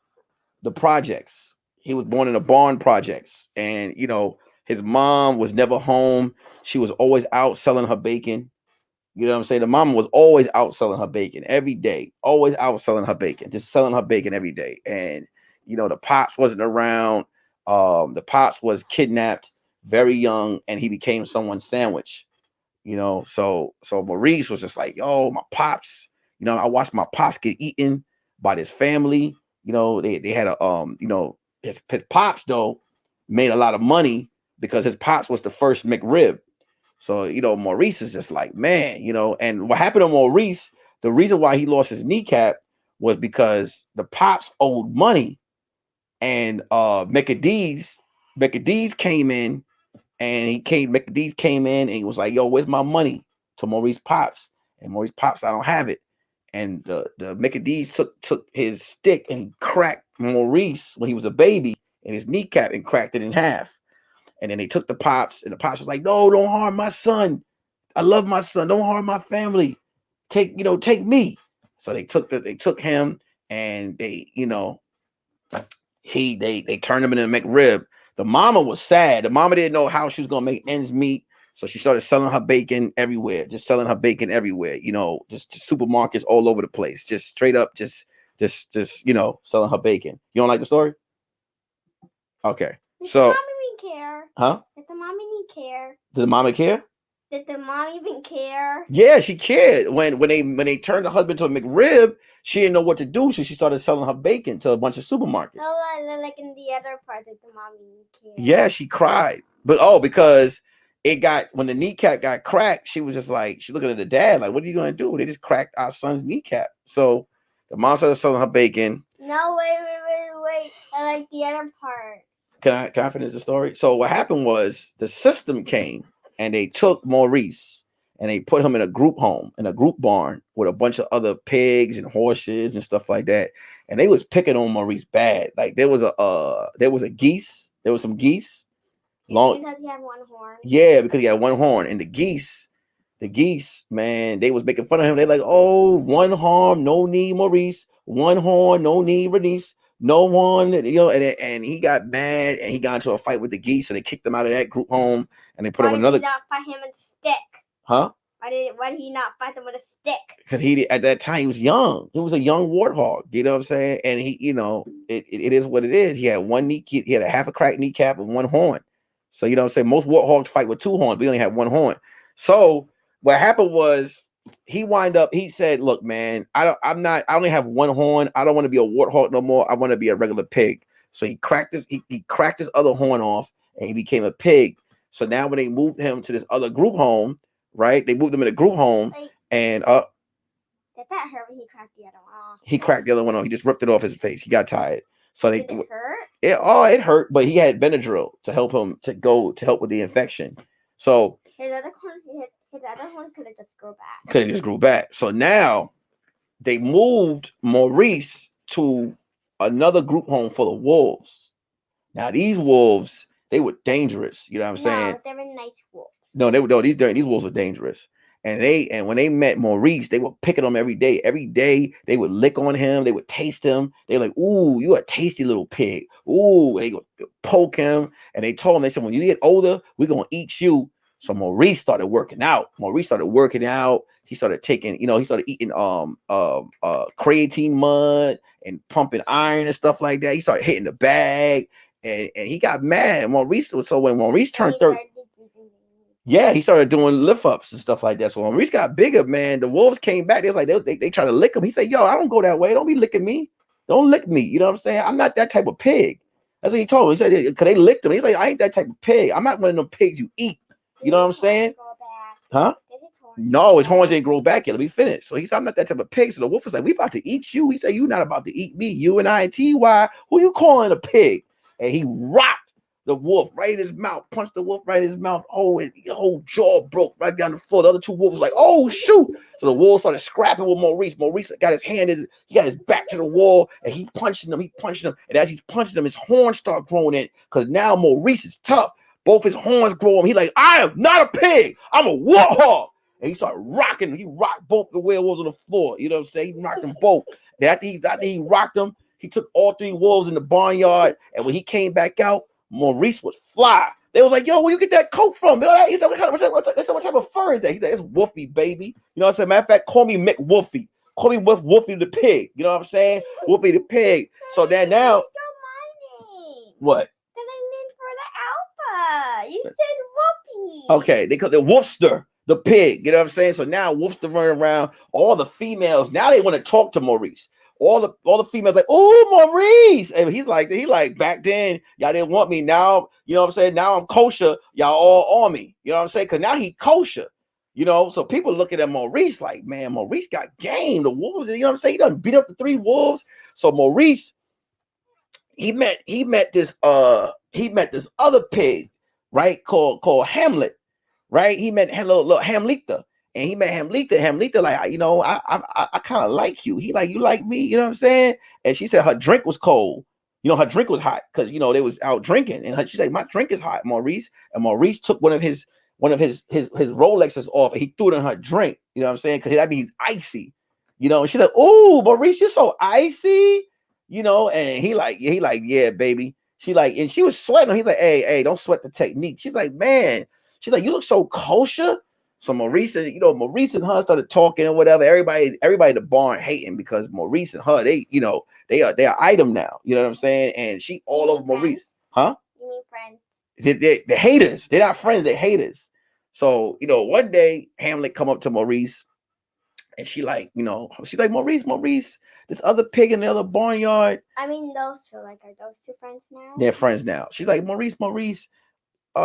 the projects. He was born in the barn projects, and his mom was never home. She was always out selling her bacon. You know what I'm saying? The mama was always out selling her bacon every day, always out selling her bacon, just selling her bacon every day. And, the pops wasn't around. The pops was kidnapped very young, and he became someone's sandwich, So Maurice was just like, yo, my pops, I watched my pops get eaten by this family. They had a, his pops though made a lot of money because his pops was the first McRib. So, Maurice is just like, man, and what happened to Maurice, the reason why he lost his kneecap was because the pops owed money. And McAdees came in, and McAdees came in and he was like, yo, where's my money? To Maurice Pops. And Maurice Pops, I don't have it. And the McAdees took his stick and he cracked Maurice when he was a baby in his kneecap and cracked it in half. And then they took the pops, and the pops was like, no, don't harm my son. I love my son. Don't harm my family. Take me. So they took him, and they turned him into a McRib. The mama was sad. The mama didn't know how she was gonna make ends meet. So she started selling her bacon everywhere, just selling her bacon everywhere, just supermarkets all over the place, just straight up, just selling her bacon. You don't like the story? Okay. So care. Huh? Did the mom even care? Did the mama care? Did the mom even care? Yeah, she cared. When they turned the husband to a McRib, she didn't know what to do, so she started selling her bacon to a bunch of supermarkets. Oh, like in the other part, did the mom even care? Yeah, she cried. But because when the kneecap got cracked, she was just like, she looking at the dad like, what are you gonna do? They just cracked our son's kneecap. So the mom started selling her bacon. No, wait. I like the other part. Can I finish the story? So what happened was the system came and they took Maurice and they put him in a group home, in a group barn with a bunch of other pigs and horses and stuff like that. And they was picking on Maurice bad. Like there was a geese. There was some geese. Because he had one horn. Yeah, because he had one horn. And the geese, man, they was making fun of him. They're like, oh, one horn, no need, Maurice. One horn, no need, Bernice. No one, and he got mad and he got into a fight with the geese, and they kicked him out of that group home, and they put him in another. Why did he not fight him with a stick? Huh? Why did he not fight them with a stick? Because at that time he was young. He was a young warthog. You know what I'm saying? And he, it is what it is. He had one knee. He had a half a cracked kneecap and one horn. So you know what I'm saying? Most warthogs fight with two horns. We only had one horn. So what happened was, he said, look, man, I only have one horn. I don't want to be a warthog no more. I want to be a regular pig. So he cracked his other horn off and he became a pig. So now when they moved him to this other group home, right? They moved him in a group home. And did that hurt when he cracked the other one off? He cracked the other one off. He just ripped it off his face. He got tired. So did it hurt? It hurt, but he had Benadryl to help him to help with the infection. So his other horn could have just grew back. So now they moved Maurice to another group home full of wolves. Now these wolves, they were dangerous. You know what I'm saying? They were nice wolves. No, these wolves were dangerous. And when they met Maurice, they were picking him every day. Every day they would lick on him. They would taste him. They're like, ooh, you a tasty little pig. Ooh, and they would poke him. And they told him, they said, when you get older, we're going to eat you. So Maurice started working out. He started taking, he started eating creatine mud and pumping iron and stuff like that. He started hitting the bag and he got mad. So when Maurice turned 30, yeah, he started doing lift ups and stuff like that. So when Maurice got bigger, man, the wolves came back. They was like, they tried to lick him. He said, yo, I don't go that way. Don't be licking me. Don't lick me. You know what I'm saying? I'm not that type of pig. That's what he told me. He said, because they licked him. He's like, I ain't that type of pig. I'm not one of them pigs you eat. You know what I'm saying? Huh? No, his horns didn't grow back yet. Let me finish. So he said, I'm not that type of pig. So the wolf was like, we about to eat you. He said, you're not about to eat me. You and I and TY, who you calling a pig? And he rocked the wolf right in his mouth, punched the wolf right in his mouth. Oh, his whole jaw broke right down the floor. The other two wolves was like, oh, shoot. So the wolf started scrapping with Maurice. Maurice got his back to the wall, and he punching him. And as he's punching him, his horns start growing in because now Maurice is tough. Both his horns grow him. He like, I am not a pig. I'm a warthog. And he started rocking. He rocked both the werewolves on the floor. You know what I'm saying? He knocked them both. And after he rocked them, he took all three wolves in the barnyard. And when he came back out, Maurice was fly. They was like, yo, where you get that coat from? He's like, what type of fur is that? He's like, it's Woofy, baby. You know what I'm saying? Matter of fact, call me Mick Woofy. Call me Woofy the pig. You know what I'm saying? Woofy the pig. So that now. What? You said Whoopi. Okay, they call it Woofster, the pig. You know what I'm saying? So now Woofster running around. All the females now they want to talk to Maurice. all the females like, oh, Maurice. And he like back then, y'all didn't want me. Now, you know what I'm saying? Now I'm kosher. Y'all all on me. You know what I'm saying? Because now he kosher. You know, so people looking at Maurice like, man, Maurice got game. The wolves, you know what I'm saying? He done beat up the 3 wolves. So Maurice, he met this other pig, right? Called Hamlet, right? He met little Hamlita, and he met Hamlita. Hamlita, like, you know, I kind of like you. He like, you like me, you know what I'm saying? And she said her drink was cold. You know, her drink was hot because, you know, they was out drinking, and she's like, my drink is hot, Maurice. And Maurice took one of his Rolexes off, and he threw it in her drink. You know what I'm saying? Because that means icy. You know, and she's like, oh, Maurice, you're so icy. You know, and he like, yeah, baby. She like, and she was sweating. He's like, hey, don't sweat the technique. She's like, man. She's like, you look so kosher. So Maurice and her started talking or whatever. Everybody at the barn hating because Maurice and her, they, you know, they are item now. You know what I'm saying? And she all over Maurice. Huh? You mean friends? They're haters. They're not friends. They're haters. So, you know, one day Hamlet come up to Maurice, and she like, you know, she's like, Maurice, this other pig in the other barnyard. I mean, those two, like, are those two friends now? They're friends now. She's like, Maurice.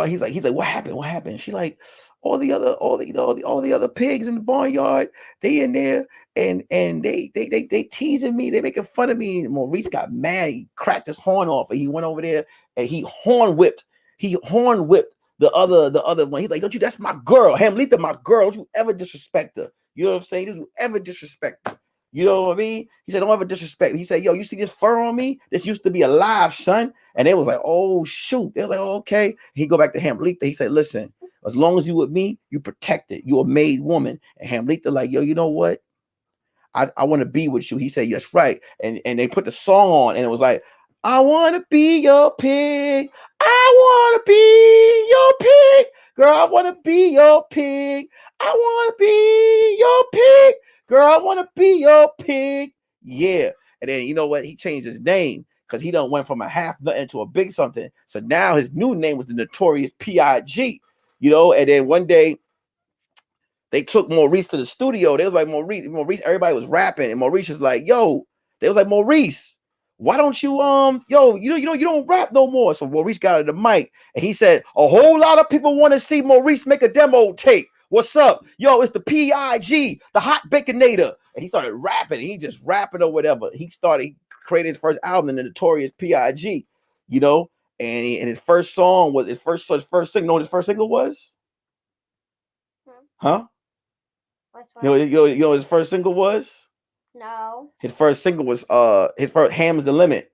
He's like, what happened? She like, all the other pigs in the barnyard, they in there, and they teasing me, they making fun of me. And Maurice got mad. He cracked his horn off, and he went over there and he horn whipped the other one. He's like, don't you? That's my girl, Hamlita, my girl. Don't you ever disrespect her? You know what I'm saying? Don't you ever disrespect her? You know what I mean? He said, don't ever disrespect me. He said, yo, you see this fur on me? This used to be alive, son. And they was like, oh, shoot. They was like, oh, okay. He go back to Hamlita. He said, listen, as long as you with me, you protected. You a made woman. And Hamlita like, yo, you know what? I want to be with you. He said, yes, right. And they put the song on, and it was like, I want to be your pig. I want to be your pig. Girl, I want to be your pig. I want to be your pig. Girl, I want to be your pig. Yeah. And then, you know what? He changed his name because he done went from a half nothing to a big something. So now his new name was the Notorious P.I.G. You know, and then one day, they took Maurice to the studio. They was like, Maurice, everybody was rapping, and Maurice was like, yo, they was like, Maurice, why don't you you don't rap no more? So Maurice got on the mic and he said, a whole lot of people want to see Maurice make a demo tape. What's up? Yo, it's the PIG, the Hot Baconator. And he started rapping. He just rapping or whatever. He created his first album, the Notorious PIG, you know, and his first song was his first single. You know what his first single was? Huh? You know what his first single was? No. His first single was his first Ham's the Limit.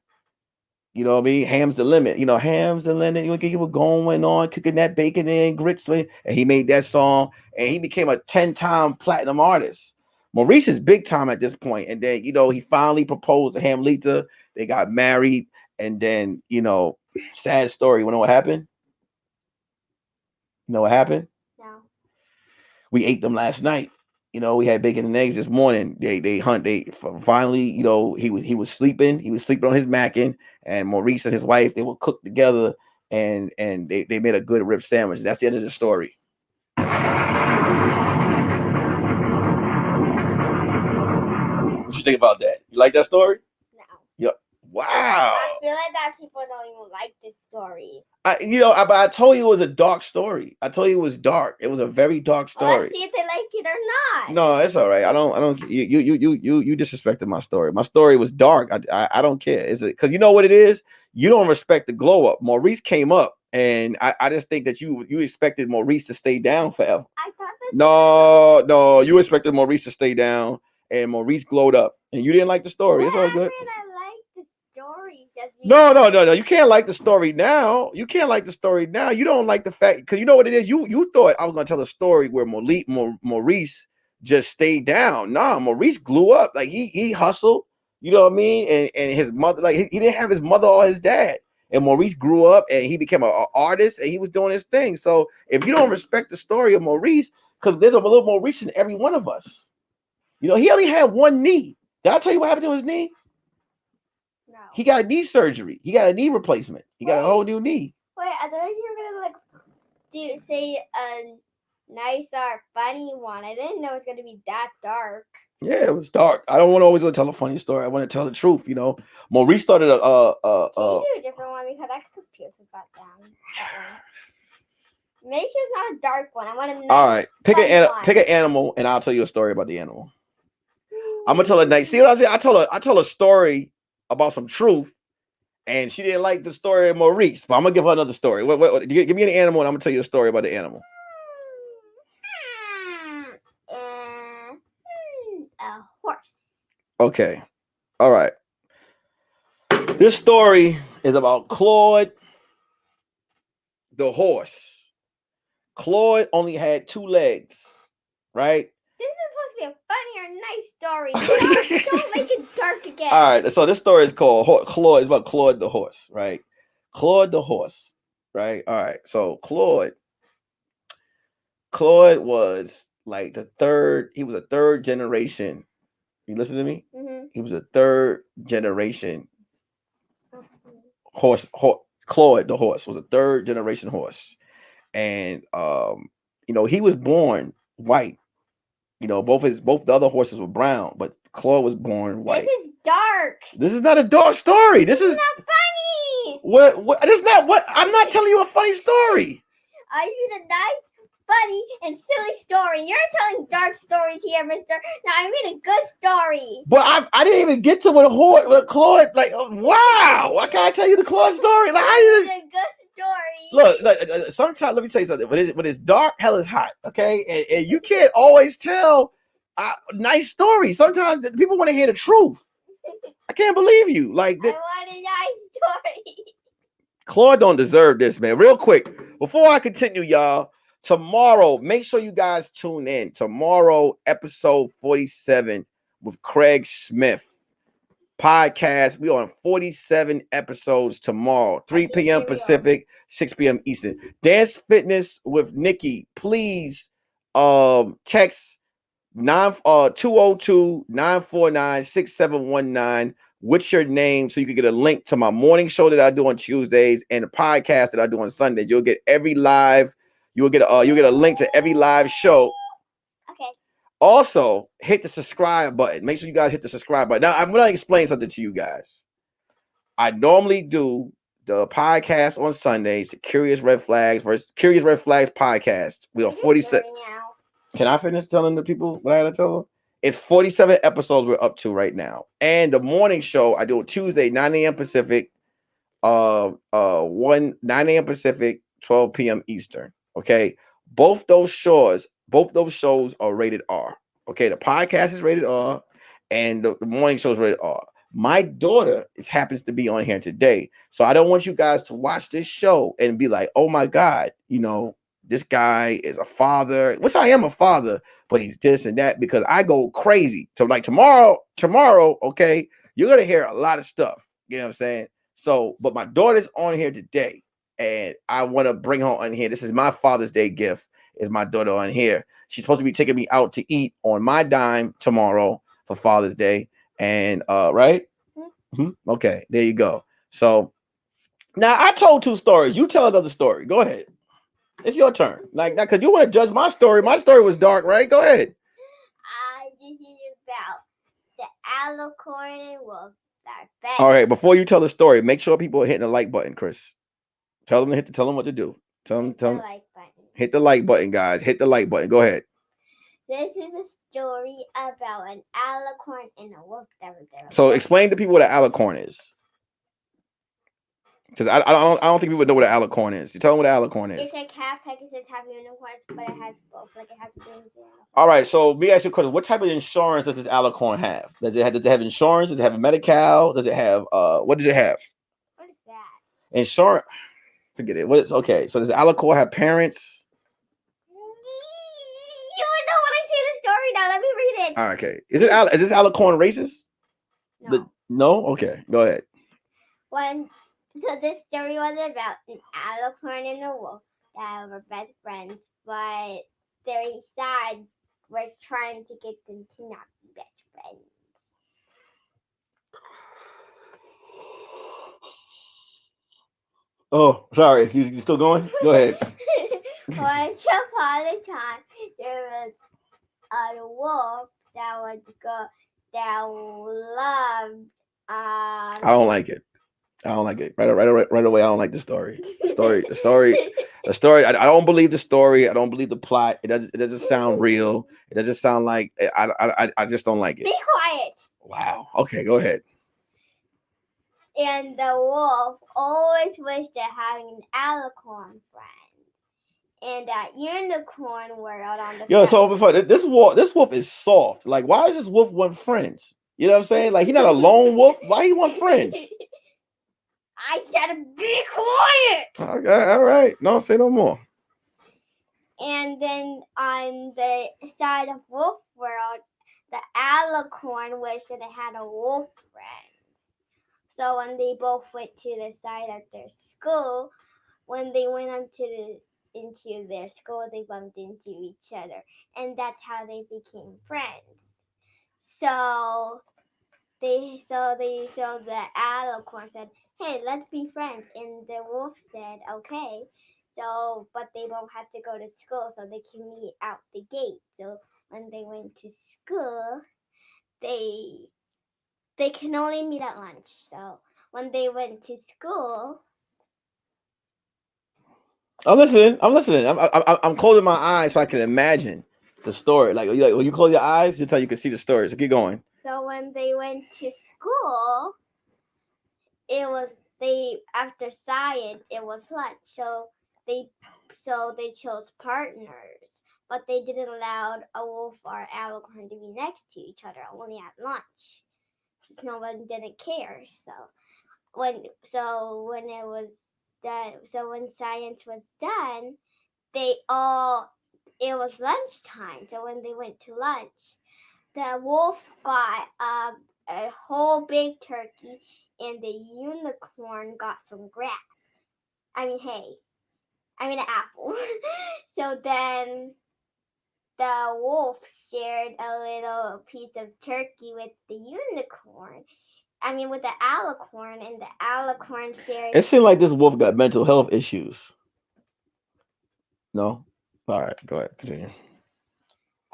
You know what I mean? Ham's the Limit. You know, Ham's the Limit. You know, people going on, cooking that bacon and grits. And he made that song, and he became a 10-time platinum artist. Maurice is big time at this point. And then, you know, he finally proposed to Hamlita. They got married. And then, you know, sad story. You know what happened? You know what happened? No. We ate them last night. You know, we had bacon and eggs this morning. They finally, you know, he was sleeping. He was sleeping on his mackin, and Maurice and his wife, they would cook together, and they made a good rib sandwich. That's the end of the story. What you think about that? You like that story? No. Yep. Wow. I feel like that people don't even like this story. I told you it was a dark story. I told you it was dark. It was a very dark story. Let's see if they like it or not. No, it's all right. I don't. You disrespected my story. My story was dark. I don't care. Is it because you know what it is? You don't respect the glow up. Maurice came up, and I just think that you expected Maurice to stay down forever. I thought that. No, you expected Maurice to stay down, and Maurice glowed up, and you didn't like the story. It's all good. No. You can't like the story now. You can't like the story now. You don't like the fact because you know what it is. You thought I was gonna tell a story where Maurice just stayed down. Nah, Maurice grew up. Like he hustled. You know what I mean? And his mother, like he didn't have his mother or his dad. And Maurice grew up and he became an artist and he was doing his thing. So if you don't respect the story of Maurice, because there's a little Maurice in every one of us. You know, he only had one knee. Did I tell you what happened to his knee? No. He got knee surgery. He got a knee replacement. He got a whole new knee. Wait, I thought you were gonna say a nice or funny one. I didn't know it was gonna be that dark. Yeah, it was dark. I don't want to always tell a funny story. I want to tell the truth. You know, Maurice started Can you do a different one because I could confused with that one. Make sure it's not a dark one. I want a nice. All right, pick fun an animal, and I'll tell you a story about the animal. I'm gonna tell her nice. See what I'm saying? I told a story about some truth, and she didn't like the story of Maurice. But I'm gonna give her another story. Give me an animal, and I'm gonna tell you a story about the animal. A horse. Okay. All right. This story is about Claude the horse. Claude only had 2 legs, right? This is supposed to be a funny or nice story. Don't make it dark again. All right. So this story is called Claude. It's about Claude the horse, right? Claude the horse, right? All right. So Claude was like he was a third generation. You listen to me? Mm-hmm. He was a third generation horse. Claude the horse was a third generation horse. And he was born white. Both the other horses were brown, but Claude was born white. This is dark. This is not a dark story. This is not funny. What? This is not what. I'm not telling you a funny story. I mean a nice, funny, and silly story. You're telling dark stories here, mister. Now I mean a good story. But I didn't even get to what Claude, like, wow. Why can't I tell you the Claude story? Like, It's a good story. Look, sometimes, let me tell you something. When it's dark, hell is hot, okay? And you can't always tell nice stories. Sometimes people want to hear the truth. I can't believe you. Like, I want a nice story. Claude don't deserve this, man. Real quick, before I continue, y'all, tomorrow, make sure you guys tune in. Tomorrow, episode 47 with Craig Smith. Podcast. We on 47 episodes tomorrow, 3 p.m. Pacific, 6 p.m. Eastern. Dance Fitness with Nikki. Please text 202-949-6719 with your name so you can get a link to my morning show that I do on Tuesdays and the podcast that I do on Sundays. You'll get every live. You'll get a link to every live show. Okay. Also, hit the subscribe button. Make sure you guys hit the subscribe button. Now, I'm going to explain something to you guys. I normally do the podcast on Sundays, Curious Red Flags versus Curious Red Flags podcast. We are 47. Can I finish telling the people what I had to tell them? It's 47 episodes we're up to right now. And the morning show, I do it Tuesday, 9 a.m. Pacific, 9 a.m. Pacific, 12 p.m. Eastern. Okay. Both those shows are rated R. Okay. The podcast is rated R and the morning show is rated R. My daughter happens to be on here today. So I don't want you guys to watch this show and be like, oh my God, this guy is a father, which I am a father, but he's this and that, because I go crazy. So like tomorrow, okay, you're going to hear a lot of stuff. You know what I'm saying? So, but my daughter's on here today and I want to bring her on here. This is my Father's Day gift, is my daughter on here. She's supposed to be taking me out to eat on my dime tomorrow for Father's Day. And, right? Mm-hmm. Okay, there you go. So now I told 2 stories. You tell another story. Go ahead. It's your turn. Like, now, because you want to judge my story. My story was dark, right? Go ahead. This is about the alicorn and wolf. All right, before you tell the story, make sure people are hitting the like button, Chris. Tell them what to do. Tell them. Like button. Hit the like button, guys. Hit the like button. Go ahead. This is a story about an alicorn and a wolf that was there. So explain to people what an alicorn is. Because I don't think people know what an alicorn is. You tell them what an alicorn is. It's like half Pegasus, half unicorns, but it has both. Like it has wings. All right. So let me ask you a question. What type of insurance does this alicorn have? Does it have insurance? Does it have a Medi-Cal? Does it have what does it have? What is that? Insurance. Forget it. Okay? So does alicorn have parents? You would know when I say the story. Now let me read it. All right, okay. Is this alicorn racist? No. No. Okay. Go ahead. So this story was about an alicorn and a wolf that were best friends, but their side was trying to get them to not be best friends. Oh, sorry. You still going? Go ahead. Once upon a time, there was a wolf that would go that loved I don't like it. I don't like it. Right away. I don't like the story. The story. I don't believe the story. I don't believe the plot. It doesn't sound real. It doesn't sound like. I just don't like it. Be quiet. Wow. Okay, go ahead. And the wolf always wished to having an alicorn friend. And that unicorn world on the Yo, side. so before this wolf is soft. Like, why does this wolf want friends? You know what I'm saying? Like, he's not a lone wolf. Why he want friends? I said be quiet. Okay, all right. No, say no more. And then on the side of Wolf World, the alicorn wished that it had a wolf friend. So when they both went to the side of their school, when they went into their school, they bumped into each other, and that's how they became friends. So the alicorn said, "Hey, let's be friends," and the wolf said, "Okay." So, but they both had to go to school so they can meet out the gate. So when they went to school, they can only meet at lunch. So when they went to school, I'm listening. I'm closing my eyes so I can imagine the story. Like when you close your eyes, that's how you can see the story. So keep going. so when they went to school, it was after science it was lunch. So they chose partners, but they didn't allow a wolf or alicorn to be next to each other, only at lunch. Because no one didn't care. So when it was done, so when science was done, it was lunchtime. So when they went to lunch, the wolf got a whole big turkey, and the unicorn got some grass. I mean hay. I mean an apple. So then the wolf shared a little piece of turkey with the unicorn. I mean with the alicorn, and the alicorn shared. It seemed like this wolf got mental health issues. No? All right, go ahead. Continue.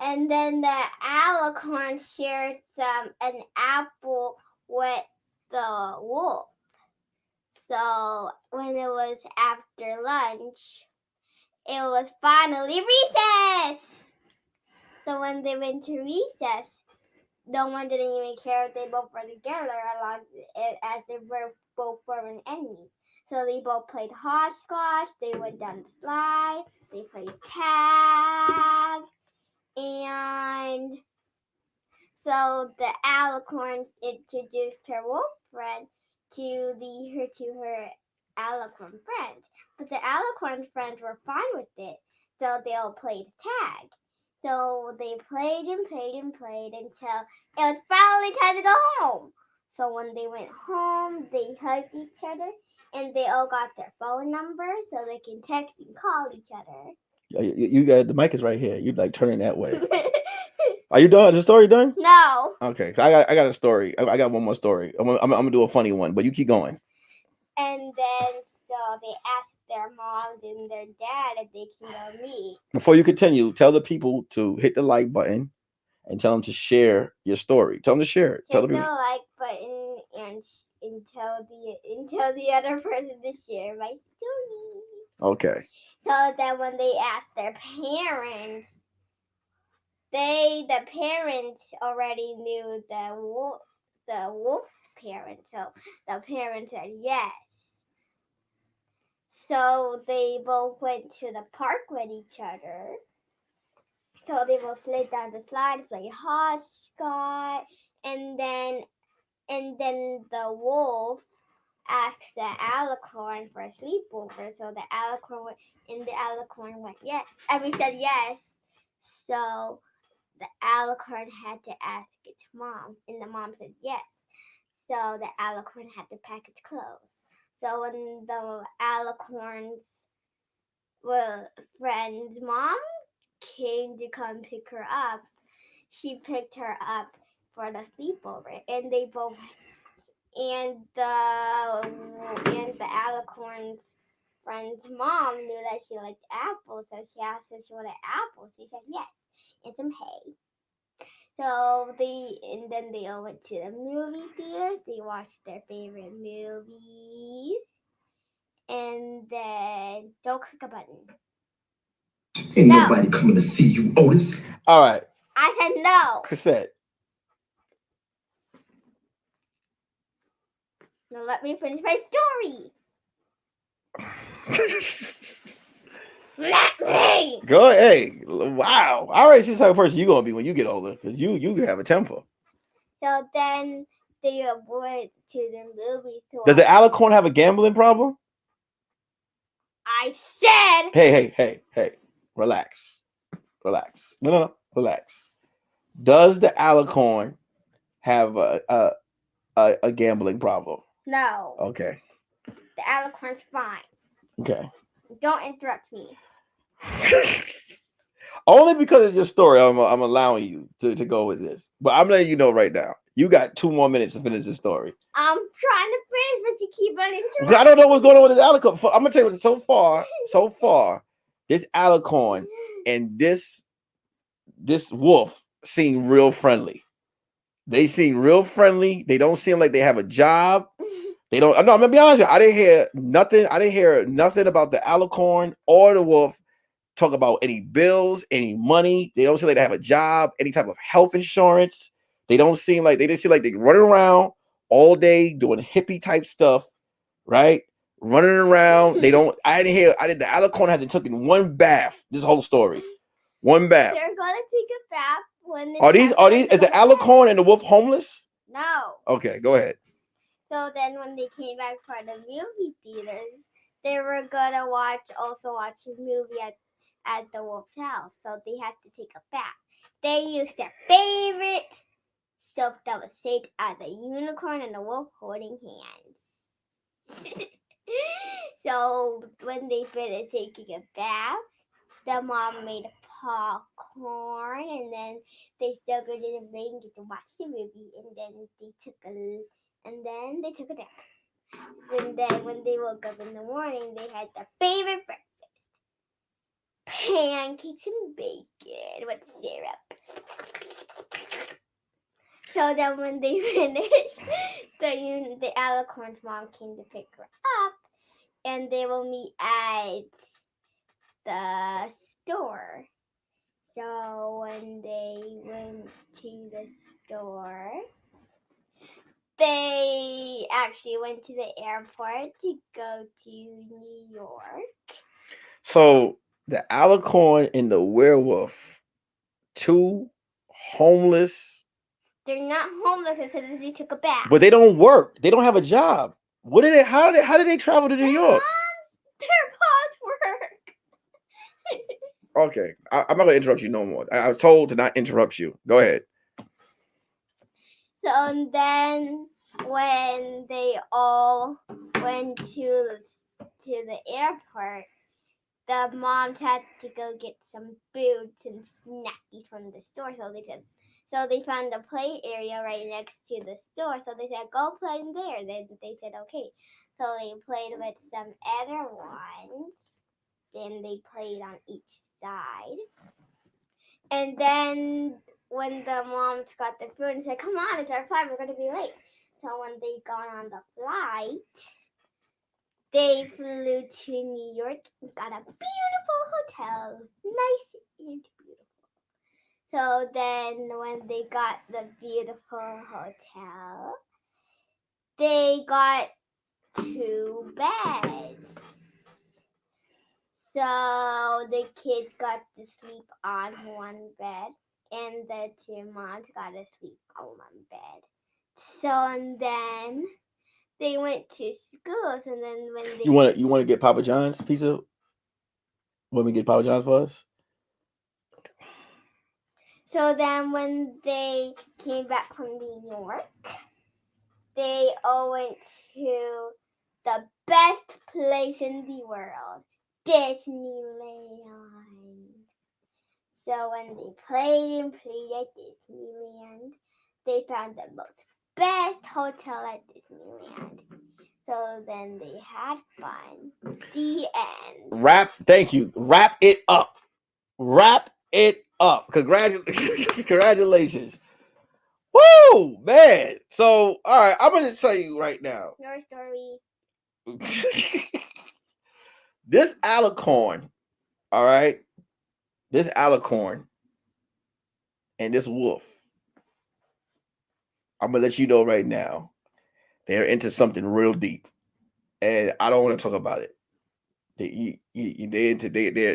And then the alicorn shared an apple with the wolf. So when it was after lunch, it was finally recess. So when they went to recess, no one didn't even care if they both were together as they were both weren't enemies. So they both played hopscotch, they went down the slide, they played tag, and so the alicorn introduced her wolf friend to her alicorn friends. But the alicorn friends were fine with it, so they all played tag. So they played and played and played until it was finally time to go home. So when they went home, they hugged each other, and they all got their phone numbers so they can text and call each other. You got the mic is right here. You like turning that way. Are you done? Is the story done? No. Okay, so I got a story. I got one more story. I'm gonna do a funny one, but you keep going. And then so they asked their mom and their dad if they can go meet. Before you continue, tell the people to hit the like button and tell them to share your story. Tell them to share it. Tell Hit the the people. like button and tell the other person to share my story. Okay. So then when they asked their parents, the parents already knew the wolf's parents, so the parents said yes. So they both went to the park with each other. So they both slid down the slide, play hopscotch, and then the wolf asked the alicorn for a sleepover. So the alicorn went yes. And we said yes. So the alicorn had to ask its mom, and the mom said yes. So the alicorn had to pack its clothes. So when the alicorn's friend's mom came to come pick her up, she picked her up for the sleepover, and they both and the alicorn's friend's mom knew that she liked apples, so she asked if she wanted apples. She said yes, and some hay. So then they all went to the movie theaters. They watched their favorite movies, and then don't click a button. Ain't No. nobody coming to see you, Otis. All right, I said no. cassette. Now let me finish my story. Let me. Go, hey, wow. I already see the type of person you're gonna be when you get older, because you have a temper. So then they went to the movies to Does the watch. alicorn have a gambling problem? I said. Hey, relax. No, relax. Does the alicorn have a gambling problem? No. Okay. The alicorn's fine. Okay. Don't interrupt me. Only because it's your story, I'm allowing you to go with this. But I'm letting you know right now. You got 2 more minutes to finish this story. I'm trying to finish, but you keep on interrupting. I don't know what's going on with this alicorn. I'm gonna tell you what. So far, this alicorn and this wolf seem real friendly. They seem real friendly. They don't seem like they have a job. They don't. No, I'm gonna be honest with you. I didn't hear nothing about the alicorn or the wolf talk about any bills, any money. They don't seem like they have a job, any type of health insurance. They just seem like they running around all day doing hippie type stuff, right? Running around. They don't. The alicorn hasn't taken one bath. This whole story, one bath. They're gonna take a bath when it's Are these? Is the alicorn and the wolf homeless? No. Okay, go ahead. So then when they came back from the movie theaters, they were gonna watch a movie at the wolf's house. So they had to take a bath. They used their favorite soap that was shaped as a unicorn and a wolf holding hands. So when they finished taking a bath, the mom made popcorn, and then they still go to the main and get to watch the movie, and then they took a nap. When they woke up in the morning, they had their favorite breakfast: pancakes and bacon with syrup. So then when they finished, the alicorn's mom came to pick her up, and they will meet at the store. So when they went to the store, they actually went to the airport to go to New York. So the alicorn and the werewolf, 2 homeless. They're not homeless because they took a bath. But they don't work. They don't have a job. How did they travel to New York? Their paws work. Okay. I'm not gonna interrupt you no more. I was told to not interrupt you. Go ahead. So then when they all went to the airport, the moms had to go get some foods and snackies from the store. So they found a play area right next to the store. So they said, go play in there. Then they said, okay. So they played with some other ones. Then they played on each side. And then when the moms got the food and said, come on, it's our flight, we're going to be late. So when they got on the flight, they flew to New York and got a beautiful hotel. Nice and beautiful. So then when they got the beautiful hotel, they got 2 beds. So the kids got to sleep on one bed, and the 2 moms got to sleep on one bed. So and then they went to schools, and then when they You want to get Papa John's pizza? Want me to get Papa John's for us? So then when they came back from New York, they all went to the best place in the world, Disneyland. So when they played at Disneyland, they found the most best hotel at Disneyland. So then they had fun. The end. Thank you. Wrap it up. Congratulations. Woo, man. So, all right, I'm gonna tell you right now. Your story. This alicorn, all right, this alicorn and this wolf. I'm gonna let you know right now. They're into something real deep, and I don't want to talk about it.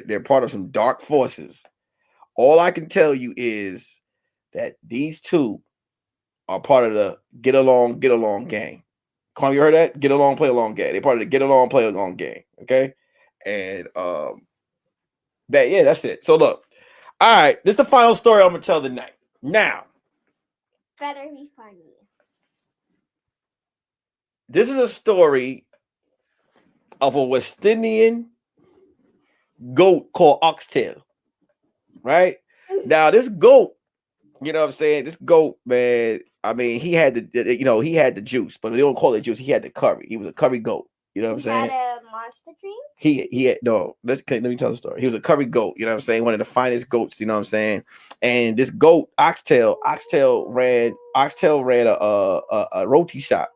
They're part of some dark forces. All I can tell you is that these two are part of the get along gang. Come, you heard that? Get along, play along gang. They're part of the get along, play along gang. Okay, and that yeah, that's it. So look, all right, this is the final story I'm gonna tell tonight. Now, Better be funny. this is a story of a West Indian goat called Oxtail. Right now, this goat, you know what I'm saying? This goat, man. I mean, he had he had the juice, but they don't call it juice. He had the curry. He was a curry goat. You know what I'm saying? Had a monster drink? He had no. Let me tell the story. He was a curry goat. You know what I'm saying? One of the finest goats. You know what I'm saying? And this goat, Oxtail ran a roti shop.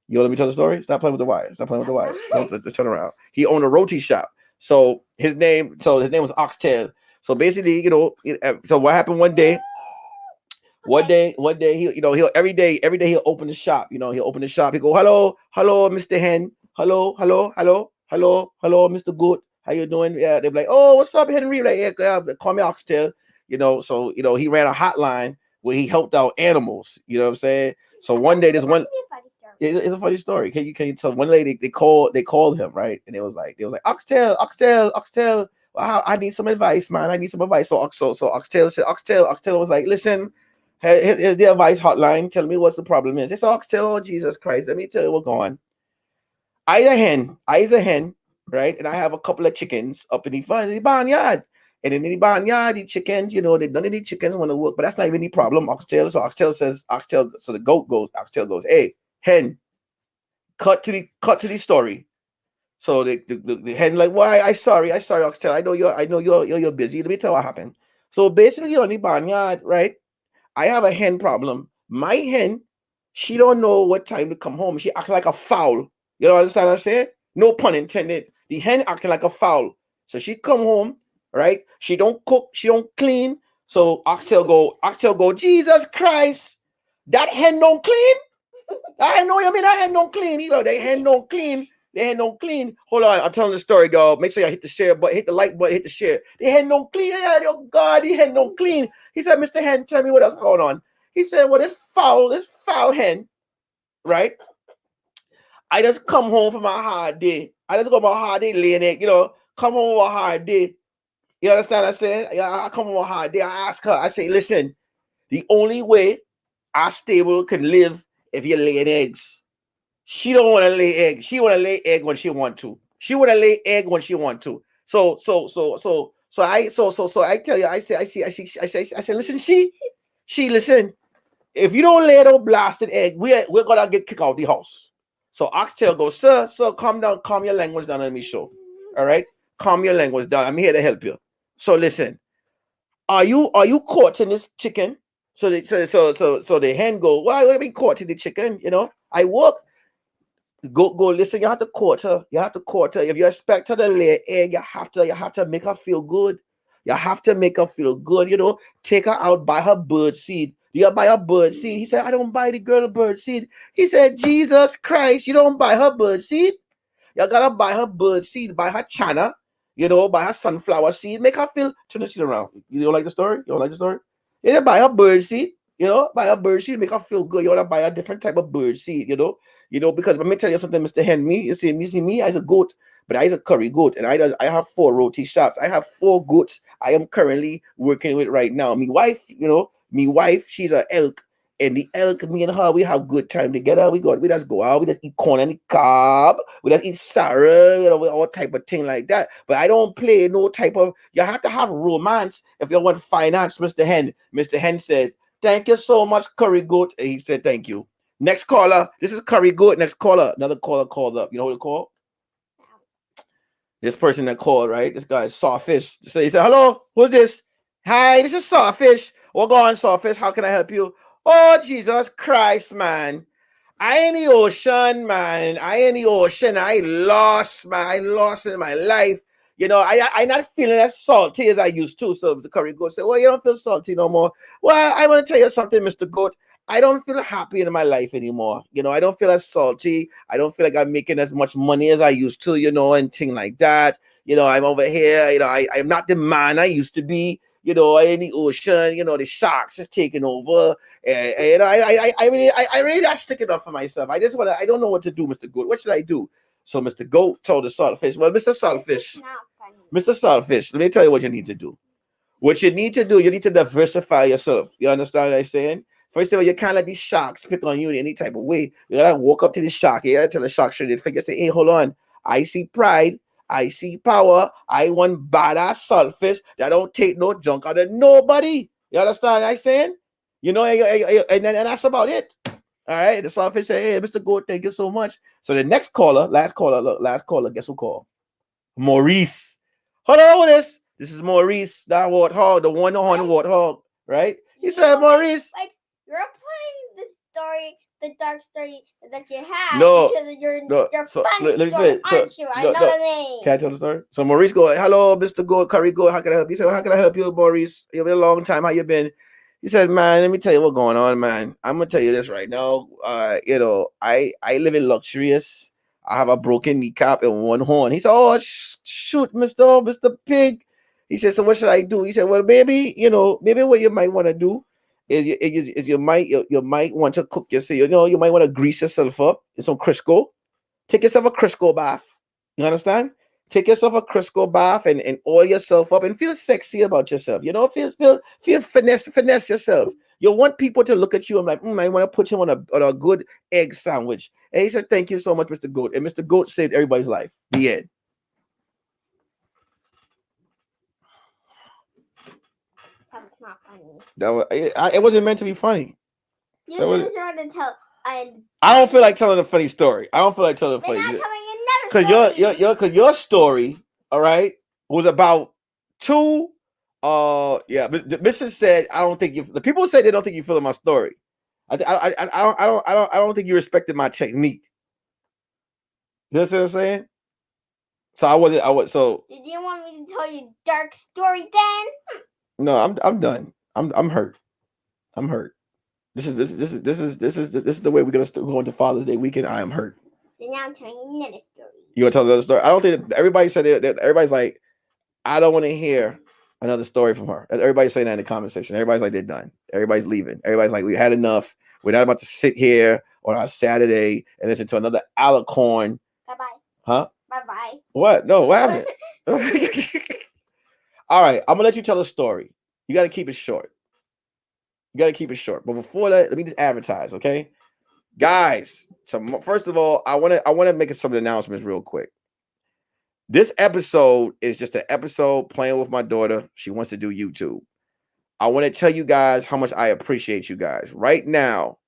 You know, let me tell the story. Stop playing with the wires. Stop playing with the wires. Let's turn around. He owned a roti shop. So his name was Oxtail. So basically, so what happened one day? One day, he'll every day he'll open the shop. He'll open the shop. He go, hello, Mr. Hen. Hello, Mr. Goat. How you doing? Yeah, they're like, oh, what's up, Henry? Like, yeah, call me Oxtail. So he ran a hotline where he helped out animals. You know what I'm saying? So one day, there's one. It's a funny story. Can you tell? One lady they called him, right, and it was like Oxtail. Wow, I need some advice, man. I need some advice. So Oxtail said, Oxtail was like, listen, here's the advice hotline. Tell me what's the problem is. It's Oxtail. Oh, Jesus Christ. Let me tell you what's going on. I is a hen, right? And I have a couple of chickens up in the barnyard. And in the barnyard, the chickens, none of the chickens want to work, but that's not even the problem. Oxtail. So so the goat goes, Oxtail goes, hey, hen, cut to the story. So the hen like, why? I sorry, Oxtail. I know you're busy. Let me tell you what happened. So basically, on the barnyard, right? I have a hen problem. My hen, she don't know what time to come home. She act like a fowl. You know understand what I'm saying? No pun intended. The hen acting like a fowl. So she come home, right? She don't cook, she don't clean. So Oxtail go, Jesus Christ, that hen don't clean? I know you mean that hen don't clean. They hen don't clean. They hen don't clean. Hold on, I'm telling the story, y'all. Make sure you hit the share button, hit the like button, hit the share. The hen don't clean. Oh God, the hen don't clean. He said, Mr. Hen, tell me what else going on. He said, well, this foul hen, right? I just come home from a hard day. I just go on a hard day laying it, come home on a hard day. You understand what I'm saying? I come home on a hard day. I ask her, I say, listen, the only way our stable can live if you're laying eggs. She don't want to lay egg. She want to lay egg when she want to. She want to lay egg when she want to. So I tell you, I say, listen, she listen. If you don't lay no blasted egg, we're gonna get kicked out of the house. So Oxtail goes, sir, calm down, calm your language down. Let me show. All right, calm your language down. I'm here to help you. So listen, are you caught in this chicken? So the hen go, why are we caught in the chicken? I work. Go listen, you have to court her. You have to court her. If you expect her to lay an egg, you have to make her feel good. You have to make her feel good, take her out, buy her bird seed. Do you buy her bird seed? He said, I don't buy the girl bird seed. He said, Jesus Christ, you don't buy her bird seed? You gotta buy her bird seed, buy her chana, buy her sunflower seed, make her feel. Turn the seed around. You don't like the story? You don't like the story? Yeah, buy her bird seed, buy her bird seed, make her feel good. You wanna buy a different type of bird seed, because let me tell you something, Mr. Hen, you see me as a goat, but I is a curry goat, and I have 4 roti shops. I have 4 goats I am currently working with right now. Me wife, she's a elk. And the elk, me and her, we have good time together. We just go out, we just eat corn and cob, we just eat sorrel, all type of thing like that. But I don't play no type of. You have to have romance if you want finance, Mr. Hen. Mr. Hen said, "Thank you so much, curry goat." And he said, "Thank you." Next caller, this is curry goat. Next caller, another caller called up. You know who to call? This person that called, right? This guy is Sawfish. So he said, hello, who's this? Hi, this is Sawfish. Well, go on, Sawfish. How can I help you? Oh, Jesus Christ, man. I in the ocean, man. I in the ocean. I lost, man. I lost in my life. You know, I not feeling as salty as I used to. So the curry goat said, well, you don't feel salty no more. Well, I want to tell you something, Mr. Goat. I don't feel happy in my life anymore. You know, I don't feel as salty. I don't feel like I'm making as much money as I used to, you know, and thing like that. You know, I'm over here, you know, I'm not the man I used to be. You know, in the ocean, you know, the sharks is taking over. You know, I really not sticking up for myself. I just want to. I don't know what to do, Mr. Goat. What should I do? So Mr. Goat told the saltfish, well, Mr. Saltfish, Not funny. Mr. Saltfish, let me tell you what you need to do. What you need to do, you need to diversify yourself. You understand what I'm saying? First of all, you can't let these sharks pick on you in any type of way. You gotta walk up to the shark. You gotta tell the shark straight in the face. Say, hey, hold on. I see pride. I see power. I want badass saltfish that don't take no junk out of nobody. You understand what I'm saying? You know, and that's about it. All right. The saltfish say, hey, Mr. Goat, thank you so much. So the next caller, last caller, look, last caller, guess who called? Maurice. Hello, this is Maurice, that warthog, the one on warthog, right? He said, Maurice. Like, you're putting the story, the dark story that you have No, into your so, funny let me story, finish. So, aren't you? I no, know no. the name. Can I tell the story? So Maurice go, hello, Mr. Gold, Curry Gold, how can I help you? He said, how can I help you, Maurice? It's been a long time. How you been? He said, man, let me tell you what's going on, man. I'm gonna tell you this right now. You know, I live in luxurious. I have a broken kneecap and one horn. He said, oh, shoot, Mr. Pig. He said, so what should I do? He said, well, maybe, you know, maybe what you might want to do is you might want to cook yourself. You know, you might want to grease yourself up in some Crisco. Take yourself a Crisco bath. You understand? Take yourself a Crisco bath and oil yourself up and feel sexy about yourself. You know, feel finesse yourself. You want people to look at you and like, I want to put you on a good egg sandwich. And he said, thank you so much, Mr. Goat. And Mr. Goat saved everybody's life. The end. That was not funny. It wasn't meant to be funny. You just trying to tell. I don't feel like telling a funny story. I don't feel like telling a We're funny not story. telling another story. Cause your story, all right, was about two. Mrs. said, I don't think you. The people say they don't think you feeling my story. I don't think you respected my technique. You know what I'm saying? So I was so. Did you want me to tell you dark story then? No, I'm done. I'm hurt. I'm hurt. This is the way we're gonna go into Father's Day weekend. I am hurt. Then now I'm telling you another story. You want to tell another story? I don't think everybody said that. Everybody's like, I don't want to hear another story from her. Everybody's saying that in the comment section. Everybody's like, they're done. Everybody's leaving. Everybody's like, we had enough. We're not about to sit here on our Saturday and listen to another alicorn. Bye bye. Huh? Bye bye. What? No, what happened? All right, I'm gonna let you tell a story. You got to keep it short. You got to keep it short. But before that, let me just advertise, okay? Guys, so first of all, I want to make some announcements real quick. This episode is just an episode playing with my daughter. She wants to do YouTube. I want to tell you guys how much I appreciate you guys. Right now,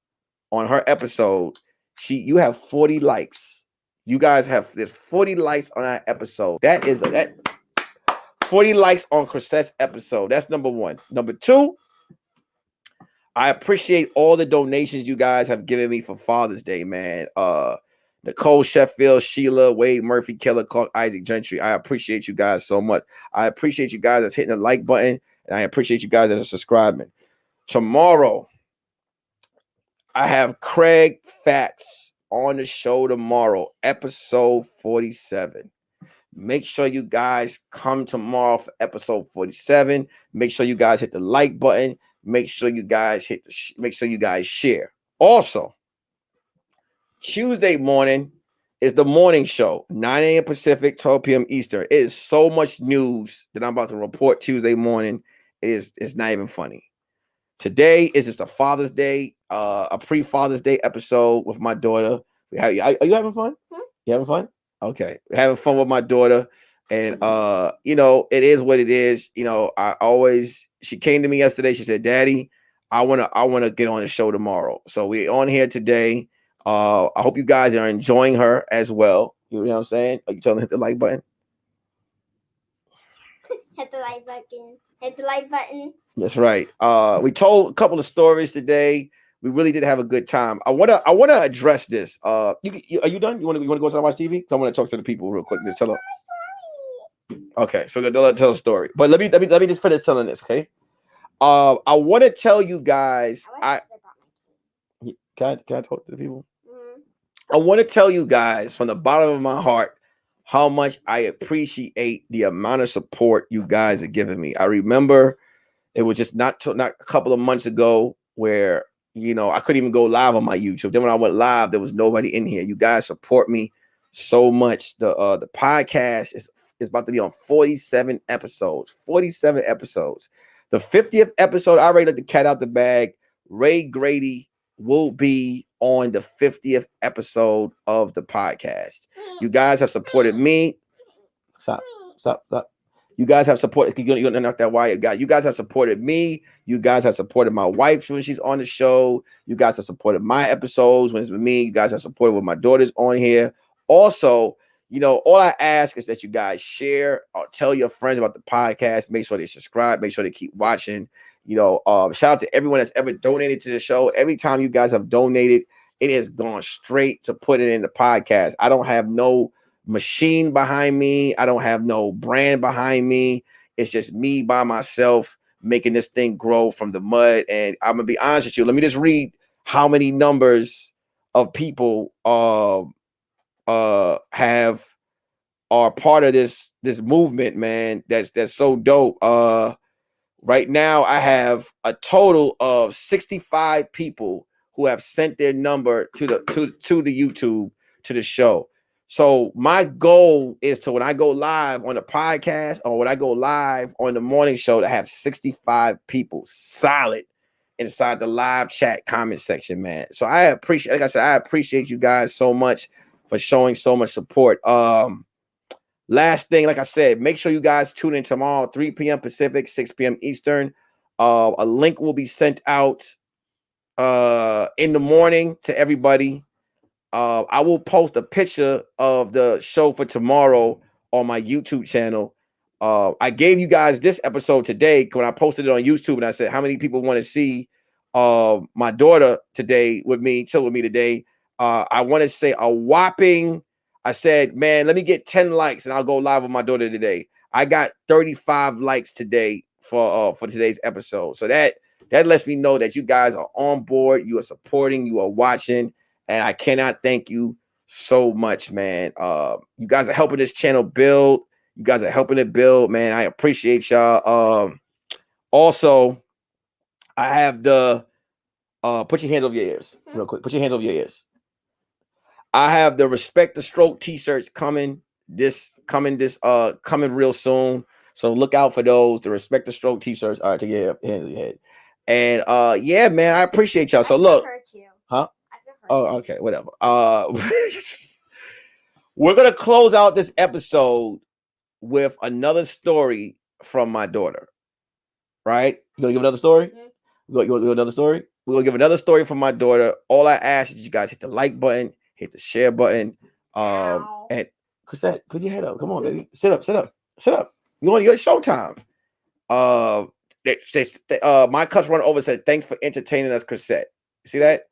on her episode, you have 40 likes. You guys there's 40 likes on our episode. That 40 likes on Chrisette's episode. That's number one. Number two, I appreciate all the donations you guys have given me for Father's Day, man. Nicole Sheffield, Sheila, Wade Murphy, Keller Clark, Isaac Gentry. I appreciate you guys so much. I appreciate you guys that's hitting the like button, and I appreciate you guys that are subscribing. Tomorrow, I have Craig Facts on the show tomorrow, episode 47. Make sure you guys come tomorrow for episode 47. Make sure you guys hit the like button. Make sure you guys share. Also, Tuesday morning is the morning show, 9 a.m. Pacific, 12 p.m. Eastern. It is so much news that I'm about to report Tuesday morning. It's not even funny. Today is just a Father's Day, a pre-Father's Day episode with my daughter. Are you having fun? You having fun? Okay. Having fun with my daughter. And you know, it is what it is. You know, she came to me yesterday. She said, Daddy, I wanna get on the show tomorrow. So we're on here today. I hope you guys are enjoying her as well. You know what I'm saying? Are you telling her to hit the like button? Hit the like button. Hit the like button. That's right. We told a couple of stories today. We really did have a good time. I wanna address this. Are you done? You wanna go outside and watch TV? So I want to talk to the people real quick. Just tell them. Okay, so they'll tell a story. But let me just finish telling this. Okay. I want to tell you guys. Can I talk to the people? I want to tell you guys from the bottom of my heart how much I appreciate the amount of support you guys are giving me. I remember it was just not a couple of months ago where, you know, I couldn't even go live on my YouTube. Then when I went live, there was nobody in here. You guys support me so much. The podcast is about to be on 47 episodes. 47 episodes. The 50th episode, I already let the cat out the bag. Ray Grady will be on the 50th episode of the podcast. You guys have supported me. Stop. You guys have supported. You're gonna knock that wire, guy. You guys have supported me. You guys have supported my wife when she's on the show. You guys have supported my episodes when it's with me. You guys have supported when my daughter's on here. Also, you know, all I ask is that you guys share or tell your friends about the podcast. Make sure they subscribe. Make sure they keep watching. You know, shout out to everyone that's ever donated to the show. Every time you guys have donated, it has gone straight to put it in the podcast. I don't have no machine behind me. I don't have no brand behind me. It's just me by myself making this thing grow from the mud. And I'm gonna be honest with you. Let me just read how many numbers of people are part of this movement, man. That's so dope. Right now I have a total of 65 people who have sent their number to the YouTube to the show. So my goal is to, when I go live on the podcast or when I go live on the morning show, to have 65 people solid inside the live chat comment section, man. So I appreciate, like I said, I appreciate you guys so much for showing so much support. Last thing, like I said, make sure you guys tune in tomorrow, 3 p.m. Pacific, 6 p.m. Eastern. A link will be sent out in the morning to everybody. I will post a picture of the show for tomorrow on my YouTube channel. I gave you guys this episode today when I posted it on YouTube, and I said, how many people want to see my daughter today with me, chill with me today? I want to say a whopping, I said, man, let me get 10 likes and I'll go live with my daughter today. I got 35 likes today for today's episode. So that lets me know that you guys are on board, you are supporting, you are watching, and I cannot thank you so much, man. You guys are helping this channel build. You guys are helping it build, man. I appreciate y'all. Also, I have the put your hands over your ears real quick. Put your hands over your ears. I have the Respect the Stroke t-shirts coming real soon. So look out for those. The Respect the Stroke t-shirts. All right, take your hands on your head. And yeah, man, I appreciate y'all. So look, huh? Oh, okay, whatever. We're gonna close out this episode with another story from my daughter. Right? You gonna give another story? You gonna give another story? We're gonna give another story from my daughter. All I ask is you guys hit the like button, hit the share button. And Chrisette, put your head up. Come on, baby. Sit up. You want your showtime. My cups run over, said, thanks for entertaining us, Chrisette. See that?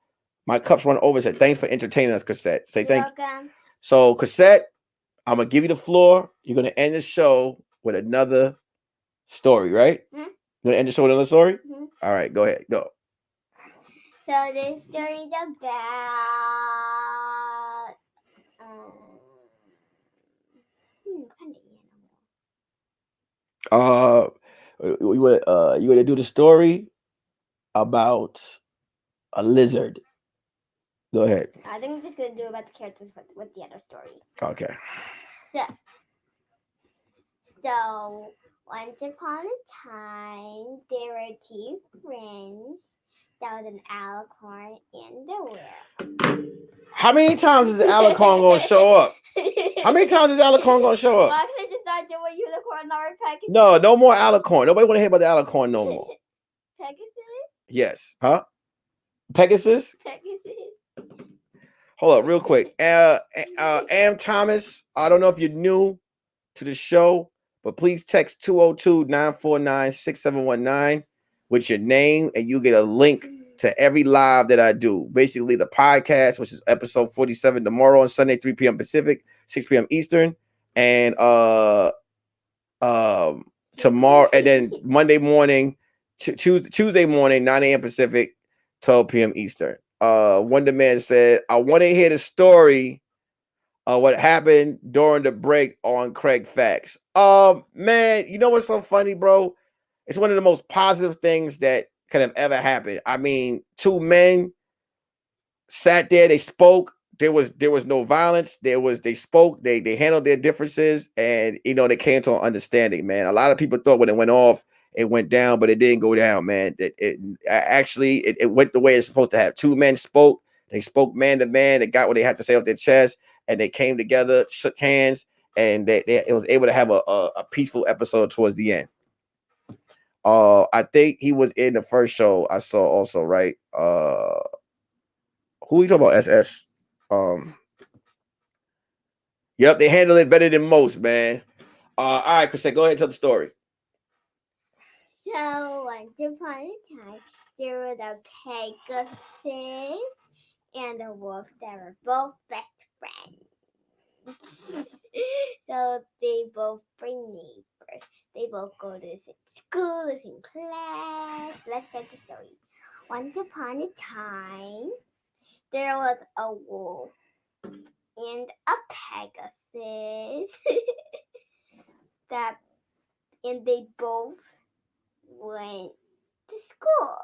My cups run over, said, thanks for entertaining us, Chrisette. Say thank you. So, Chrisette, I'm gonna give you the floor. You're gonna end the show with another story, right? You're gonna end the show with another story? All right, go ahead. Go. So this story is about you gonna do the story about a lizard. Go ahead. I think we're just gonna do about the characters with the other story. Okay. So once upon a time, there were two friends. That was an alicorn and a whale. How many times is the alicorn gonna show up? How many times is the alicorn gonna show up? Why can't I just not do a unicorn or a Pegasus? No more alicorn. Nobody want to hear about the alicorn no more. Pegasus? Yes. Huh? Pegasus? Pegasus. Hold up, real quick. Am Thomas, I don't know if you're new to the show, but please text 202-949-6719 with your name, and you get a link to every live that I do. Basically, the podcast, which is episode 47 tomorrow on Sunday, 3 p.m. Pacific, 6 p.m. Eastern, and tomorrow, and then Monday morning, Tuesday morning, 9 a.m. Pacific, 12 p.m. Eastern. Wonder Man said, I want to hear the story of what happened during the break on Craig Facts. Man, you know what's so funny, bro? It's one of the most positive things that could have ever happened. I mean, two men sat there, they spoke. There was no violence. They spoke, they handled their differences, and they came to an understanding, man. A lot of people thought when it went off, it went down, but it didn't go down, man. It went the way it's supposed to have. Two men spoke, they spoke man to man, they got what they had to say off their chest, and they came together, shook hands, and it was able to have a peaceful episode towards the end. I think he was in the first show I saw also, right? Who are you talking about? SS. Yep, they handle it better than most, man. All right, Chris, go ahead and tell the story. So once upon a time, there was a Pegasus and a wolf that were both best friends. So they both bring neighbors. They both go to the same school, the same class. Let's start the story. Once upon a time, there was a wolf and a Pegasus and they both went to school.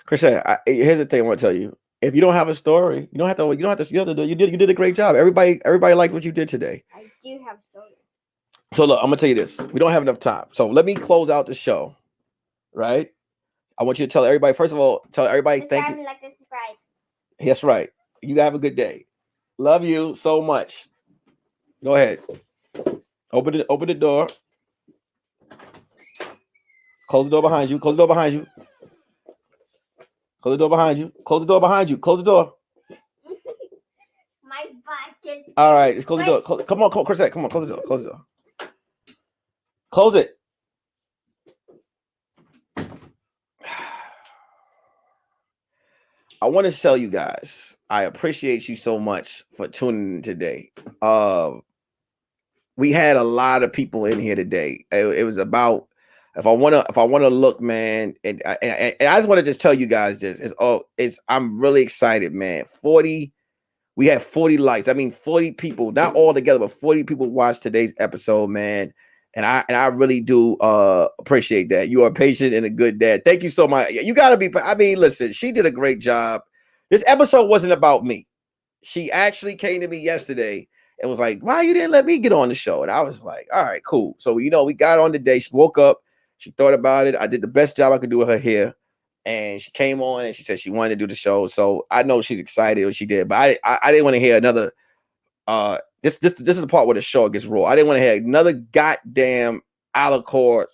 Chris, here's the thing I want to tell you. If you don't have a story, you don't have to. You did a great job. Everybody liked what you did today. I do have a story. So look, I'm gonna tell you this. We don't have enough time. So let me close out the show. Right? I want you to tell everybody, first of all, thank you. Like and subscribe. That's right. You have a good day. Love you so much. Go ahead. Open the door. Close the door behind you. Close the door behind you. Close the door behind you. Close the door behind you. Close the door. My butt just. All right, let's close the door. Come on, Chris. Come on, close the door. Close the door. Close it. I want to tell you guys, I appreciate you so much for tuning in today. We had a lot of people in here today. It was about if I want to look, man, and I just want to just tell you guys this I'm really excited, man. We had 40 likes. I mean, 40 people, not all together, but 40 people watched today's episode, man. And I really do appreciate that. You are patient and a good dad. Thank you so much. You gotta be. I mean, listen, she did a great job. This episode wasn't about me. She actually came to me yesterday and was like, "Why you didn't let me get on the show?" And I was like, "All right, cool." So we got on today. She woke up. She thought about it. I did the best job I could do with her hair. And she came on and she said she wanted to do the show. So I know she's excited what she did, but I didn't want to hear another. This is the part where the show gets raw. I didn't want to hear another goddamn Alicorn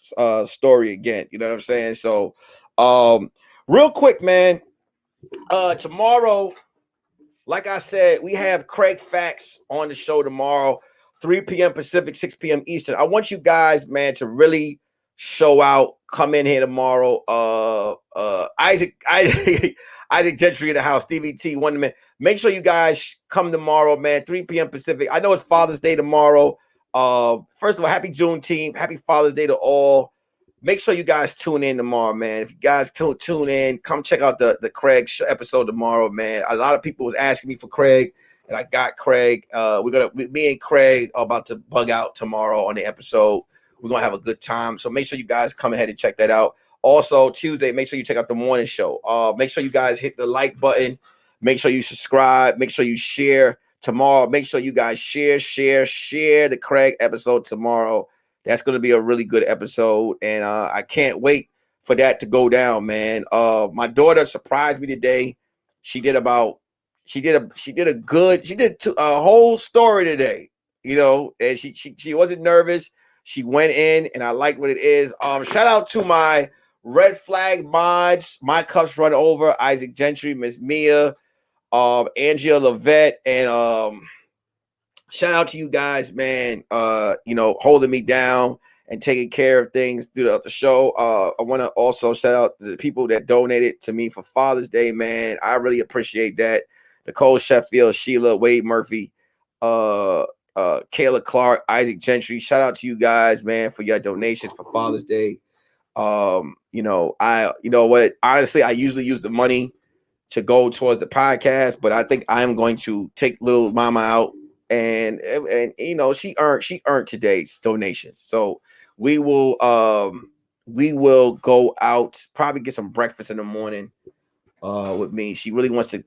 story again. You know what I'm saying? So, real quick, man. Tomorrow, like I said, we have Craig Facts on the show tomorrow, 3 p.m. Pacific, 6 p.m. Eastern. I want you guys, man, to really show out. Come in here tomorrow. Isaac Gentry in the house. Stevie T, Wonder Man. Make sure you guys come tomorrow, man. 3 p.m. Pacific. I know it's Father's Day tomorrow. First of all, happy Juneteenth. Happy Father's Day to all. Make sure you guys tune in tomorrow, man. If you guys tune in, come check out the Craig episode tomorrow, man. A lot of people was asking me for Craig, and I got Craig. Me and Craig are about to bug out tomorrow on the episode. We're gonna have a good time. So make sure you guys come ahead and check that out. Also, Tuesday, make sure you check out the morning show. Make sure you guys hit the like button. Make sure you subscribe. Make sure you share tomorrow. Make sure you guys share the Craig episode tomorrow. That's going to be a really good episode, and I can't wait for that to go down, man. My daughter surprised me today. She did a whole story today, and she wasn't nervous. She went in, and I like what it is. Shout out to my red flag mods. My cups run over. Isaac Gentry, Miss Mia, Angela Levette, and shout out to you guys, man. Holding me down and taking care of things throughout the show. I want to also shout out the people that donated to me for Father's Day, man. I really appreciate that. Nicole Sheffield, Sheila, Wade Murphy, Kayla Clark, Isaac Gentry. Shout out to you guys, man, for your donations for Father's Day. You know what? Honestly, I usually use the money to go towards the podcast, but I think I am going to take little mama out, and you know, she earned today's donations. So we will go out, probably get some breakfast in the morning with me. She really wants to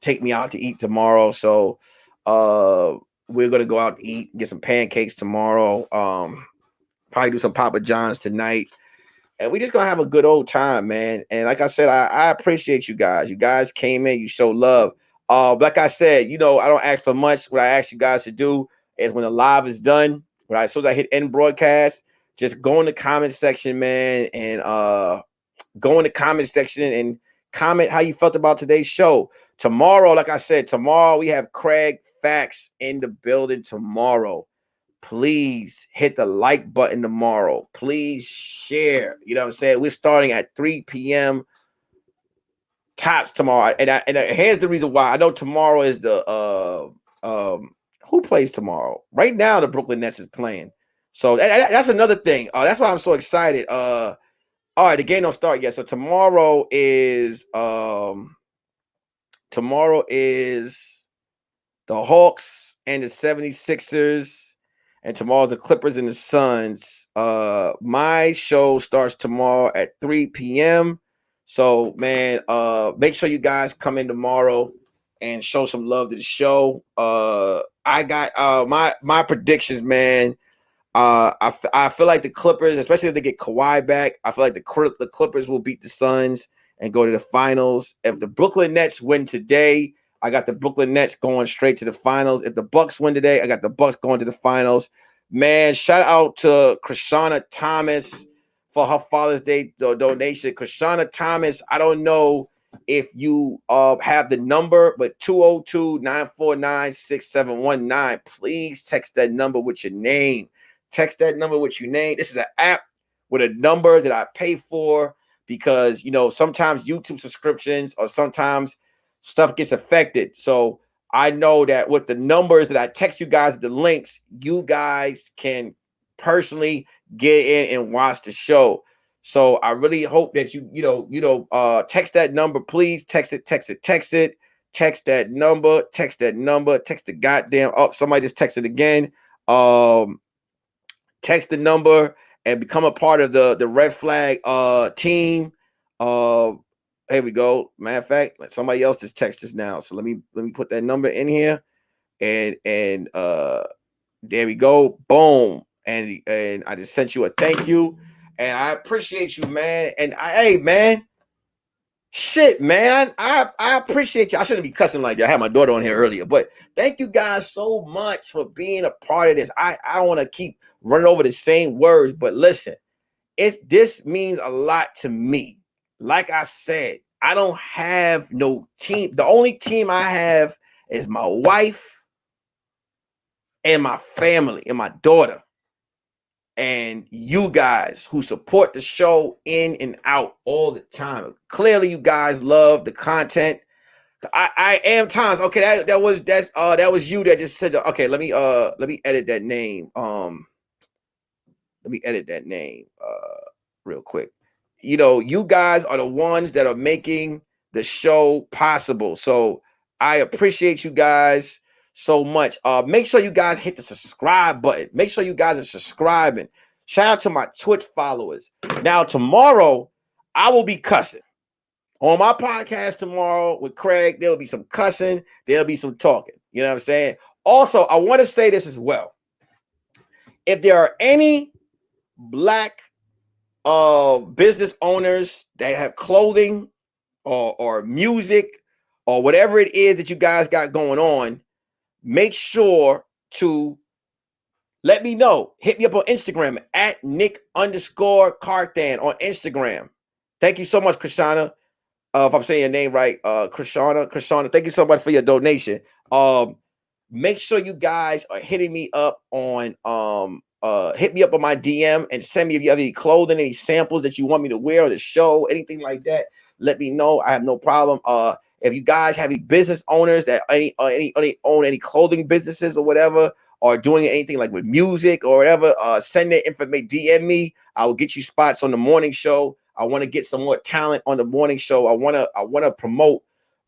take me out to eat tomorrow, so we're gonna go out and eat, get some pancakes tomorrow. Probably do some Papa John's tonight. And we just gonna have a good old time, man. And like I said, I appreciate you guys. You guys came in, you show love. Like I said, you know, I don't ask for much. What I ask you guys to do is when the live is done, right? As soon as I hit end broadcast, just go in the comment section, man, and go in the comment section and comment how you felt about today's show. Tomorrow, like I said, tomorrow we have Craig Facts in the building tomorrow. Please hit the like button tomorrow. Please share. You know what I'm saying? We're starting at 3 p.m. tops tomorrow. And here's the reason why. I know tomorrow is the who plays tomorrow? Right now, the Brooklyn Nets is playing. So that's another thing. That's why I'm so excited. All right, the game don't start yet. So tomorrow is the Hawks and the 76ers. And tomorrow's the Clippers and the Suns. My show starts tomorrow at 3 p.m. So, man, make sure you guys come in tomorrow and show some love to the show. I got my predictions, man. I feel like the Clippers, especially if they get Kawhi back, I feel like the Clippers will beat the Suns and go to the finals. If the Brooklyn Nets win today, I got the Brooklyn Nets going straight to the finals. If the Bucks win today, I got the Bucks going to the finals. Man, shout out to Krishana Thomas for her Father's Day donation. Krishana Thomas, I don't know if you have the number, but 202-949-6719. Please text that number with your name. Text that number with your name. This is an app with a number that I pay for because, you know, sometimes YouTube subscriptions or sometimes stuff gets affected. So I know that with the numbers that I text you guys, the links, you guys can personally get in and watch the show. So I really hope that you text that number, please. Text it. Text that number, text the goddamn somebody just texted again. Text the number and become a part of the Red Flag team. Here we go. Matter of fact, somebody else just texted us now. So let me put that number in here. And there we go. Boom. And I just sent you a thank you. And I appreciate you, man. And hey, man. Shit, man. I appreciate you. I shouldn't be cussing like that. I had my daughter on here earlier. But thank you guys so much for being a part of this. I don't want to keep running over the same words, but listen, this means a lot to me. Like I said, I don't have no team. The only team I have is my wife and my family and my daughter. And you guys who support the show in and out all the time. Clearly, you guys love the content. I am Times. Okay, that was you that just said. Okay, let me edit that name. Let me edit that name real quick. You know, you guys are the ones that are making the show possible. So I appreciate you guys so much. Make sure you guys hit the subscribe button. Make sure you guys are subscribing. Shout out to my Twitch followers. Now, tomorrow, I will be cussing. On my podcast tomorrow with Craig, there'll be some cussing. There'll be some talking. You know what I'm saying? Also, I want to say this as well. If there are any Black business owners that have clothing or music or whatever it is that you guys got going on, make sure to let me know. Hit me up on Instagram at Nick_Carthan on Instagram. Thank you so much, Krishana. If I'm saying your name right, Krishana, thank you so much for your donation. Make sure you guys are hitting me up on hit me up on my DM and send me if you have any clothing, any samples that you want me to wear on the show, anything like that. Let me know. I have no problem. If you guys have any business owners that own any clothing businesses or whatever, or doing anything like with music or whatever, send their information, DM me. I will get you spots on the morning show. I want to get some more talent on the morning show. I want to promote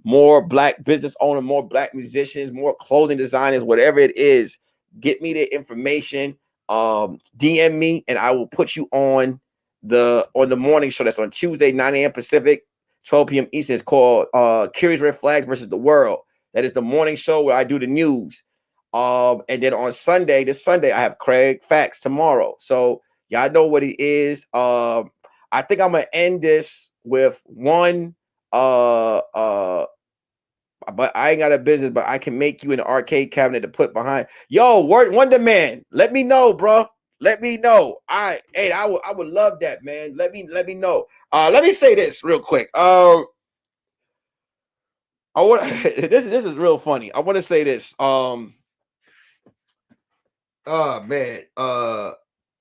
more Black business owners, more Black musicians, more clothing designers, whatever it is. Get me the information. DM me and I will put you on the morning show. That's on Tuesday, 9 a.m. Pacific, 12 p.m. Eastern. It's called Curious Red Flags versus the World. That is the morning show where I do the news. And then on Sunday, this Sunday, I have Craig Facts tomorrow. So y'all know what it is. I think I'm gonna end this with one but I ain't got a business, but I can make you an arcade cabinet to put behind. Yo, Wonder Man, let me know, bro. Let me know. I would love that, man. Let me know. Let me say this real quick. I want this is real funny. I want to say this. Oh man.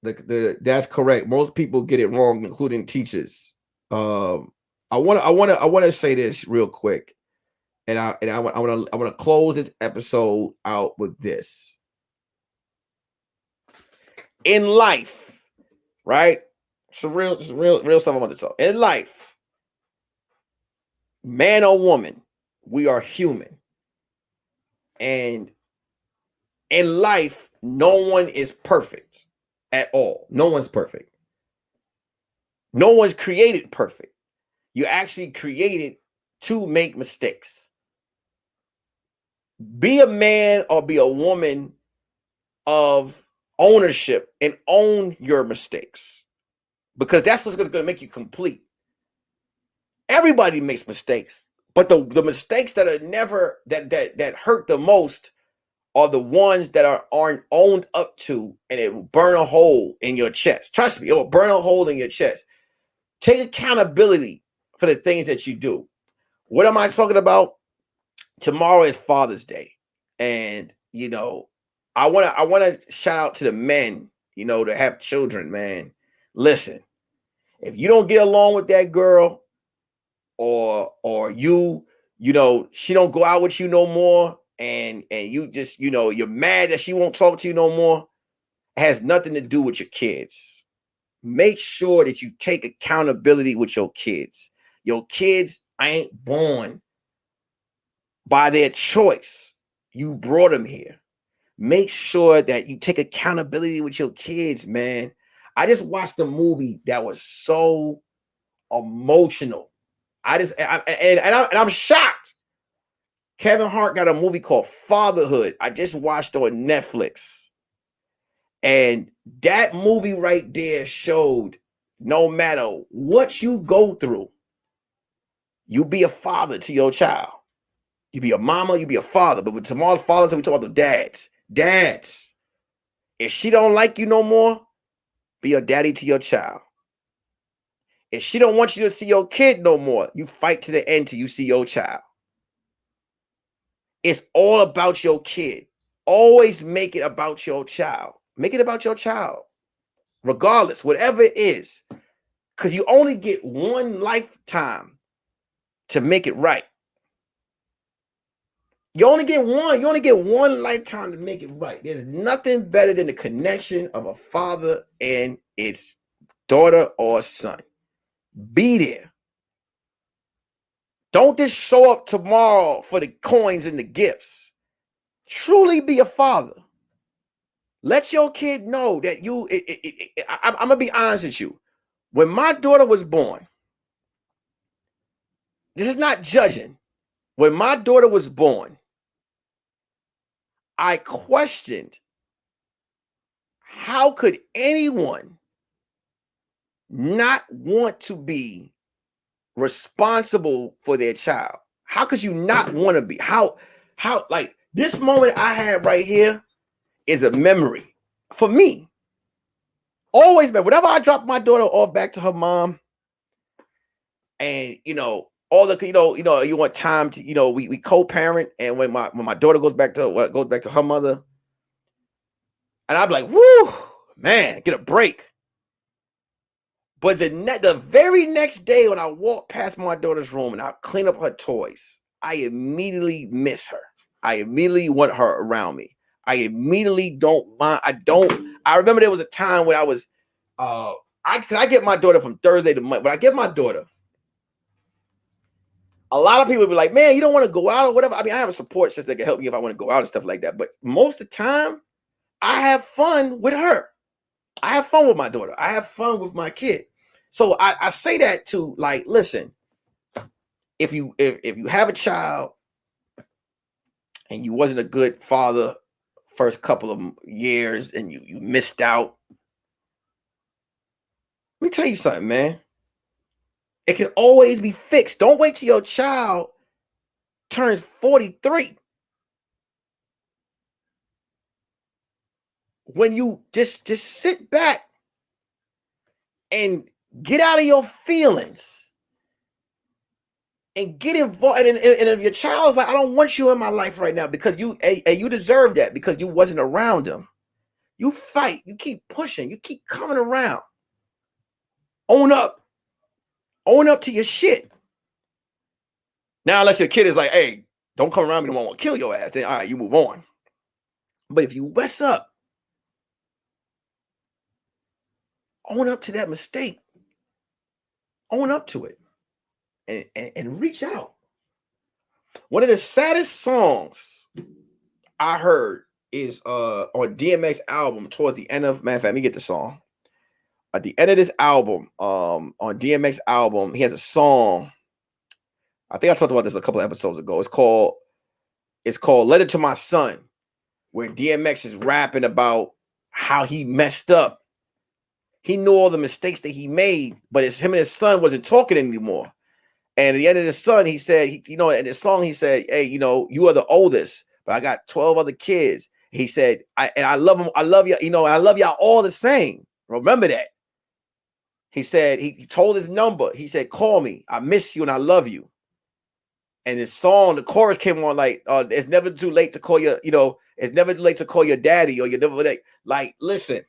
That's correct. Most people get it wrong, including teachers. I want to say this real quick. And I want to close this episode out with this. In life, right? Some real stuff I want to talk. In life, man or woman, we are human. And in life, no one is perfect at all. No one's perfect. No one's created perfect. You actually created to make mistakes. Be a man or be a woman of ownership and own your mistakes, because that's what's going to make you complete. Everybody makes mistakes, but the mistakes that are never that hurt the most are the ones that aren't owned up to, and it will burn a hole in your chest. Trust me, it will burn a hole in your chest. Take accountability for the things that you do. What am I talking about? Tomorrow is Father's Day, and I want to shout out to the men, that have children, man. Listen, if you don't get along with that girl, or she don't go out with you no more, and you just, you're mad that she won't talk to you no more, it has nothing to do with your kids. Make sure that you take accountability with your kids. Your kids ain't born by their choice. You brought them here. Make sure that you take accountability with your kids, man. I just watched a movie that was so emotional. I'm shocked. Kevin Hart got a movie called Fatherhood. I just watched on Netflix. And that movie right there showed no matter what you go through, you be a father to your child. You be a mama, you be a father. But with tomorrow's fathers, we talk about the dads. Dads, if she don't like you no more, be a daddy to your child. If she don't want you to see your kid no more, you fight to the end till you see your child. It's all about your kid. Always make it about your child. Make it about your child. Regardless, whatever it is. Because you only get one lifetime to make it right. You only get one lifetime to make it right. There's nothing better than the connection of a father and its daughter or son. Be there. Don't just show up tomorrow for the coins and the gifts. Truly be a father. Let your kid know that I'm going to be honest with you. When my daughter was born, this is not judging. When my daughter was born, I questioned, how could anyone not want to be responsible for their child? How could you not want to be? How like this moment I had right here is a memory for me. Always, man, whenever I drop my daughter off back to her mom, and all the you want time to we co-parent, and when my daughter goes back to her mother, and I'm like, whoo, man, get a break. But the very next day when I walk past my daughter's room and I clean up her toys, I immediately miss her. I immediately want her around me. I immediately don't mind. I remember there was a time when I was, I get my daughter from Thursday to Monday. But I get my daughter, a lot of people be like, man, you don't want to go out or whatever. I mean, I have a support system that can help me if I want to go out and stuff like that. But most of the time, I have fun with her. I have fun with my daughter. I have fun with my kid. So I say that to, like, listen, if you have a child and you wasn't a good father first couple of years and you missed out, let me tell you something, man. It can always be fixed. Don't wait till your child turns 43. When you just sit back and get out of your feelings and get involved. And if your child's like, I don't want you in my life right now because you deserve that because you wasn't around them. You fight. You keep pushing. You keep coming around. Own up. Own up to your shit. Now, unless your kid is like, hey, don't come around me, don't want to kill your ass. Then, all right, you move on. But if you mess up, own up to that mistake. Own up to it. And reach out. One of the saddest songs I heard is on DMX album towards the end of, matter of fact, let me get the song. At the end of this album, on DMX album, he has a song. I think I talked about this a couple of episodes ago. It's called Letter to My Son, where DMX is rapping about how he messed up. He knew all the mistakes that he made, but it's him and his son wasn't talking anymore. And at the end of the son, he said, in the song, he said, hey, you are the oldest, but I got 12 other kids. He said, I love them. I love you, and I love y'all all the same. Remember that. He said, he told his number. He said, call me. I miss you and I love you. And his song, the chorus came on like, it's never too late to call your, it's never too late to call your daddy or you're never late. Like, listen,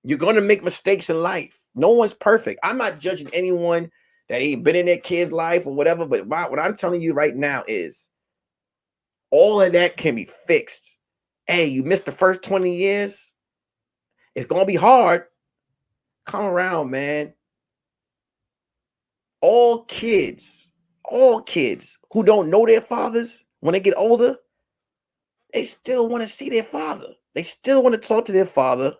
you're going to make mistakes in life. No one's perfect. I'm not judging anyone that ain't been in their kid's life or whatever. But what I'm telling you right now is all of that can be fixed. Hey, you missed the first 20 years. It's going to be hard. Come around, man. All kids who don't know their fathers, when they get older, they still want to see their father. They still want to talk to their father.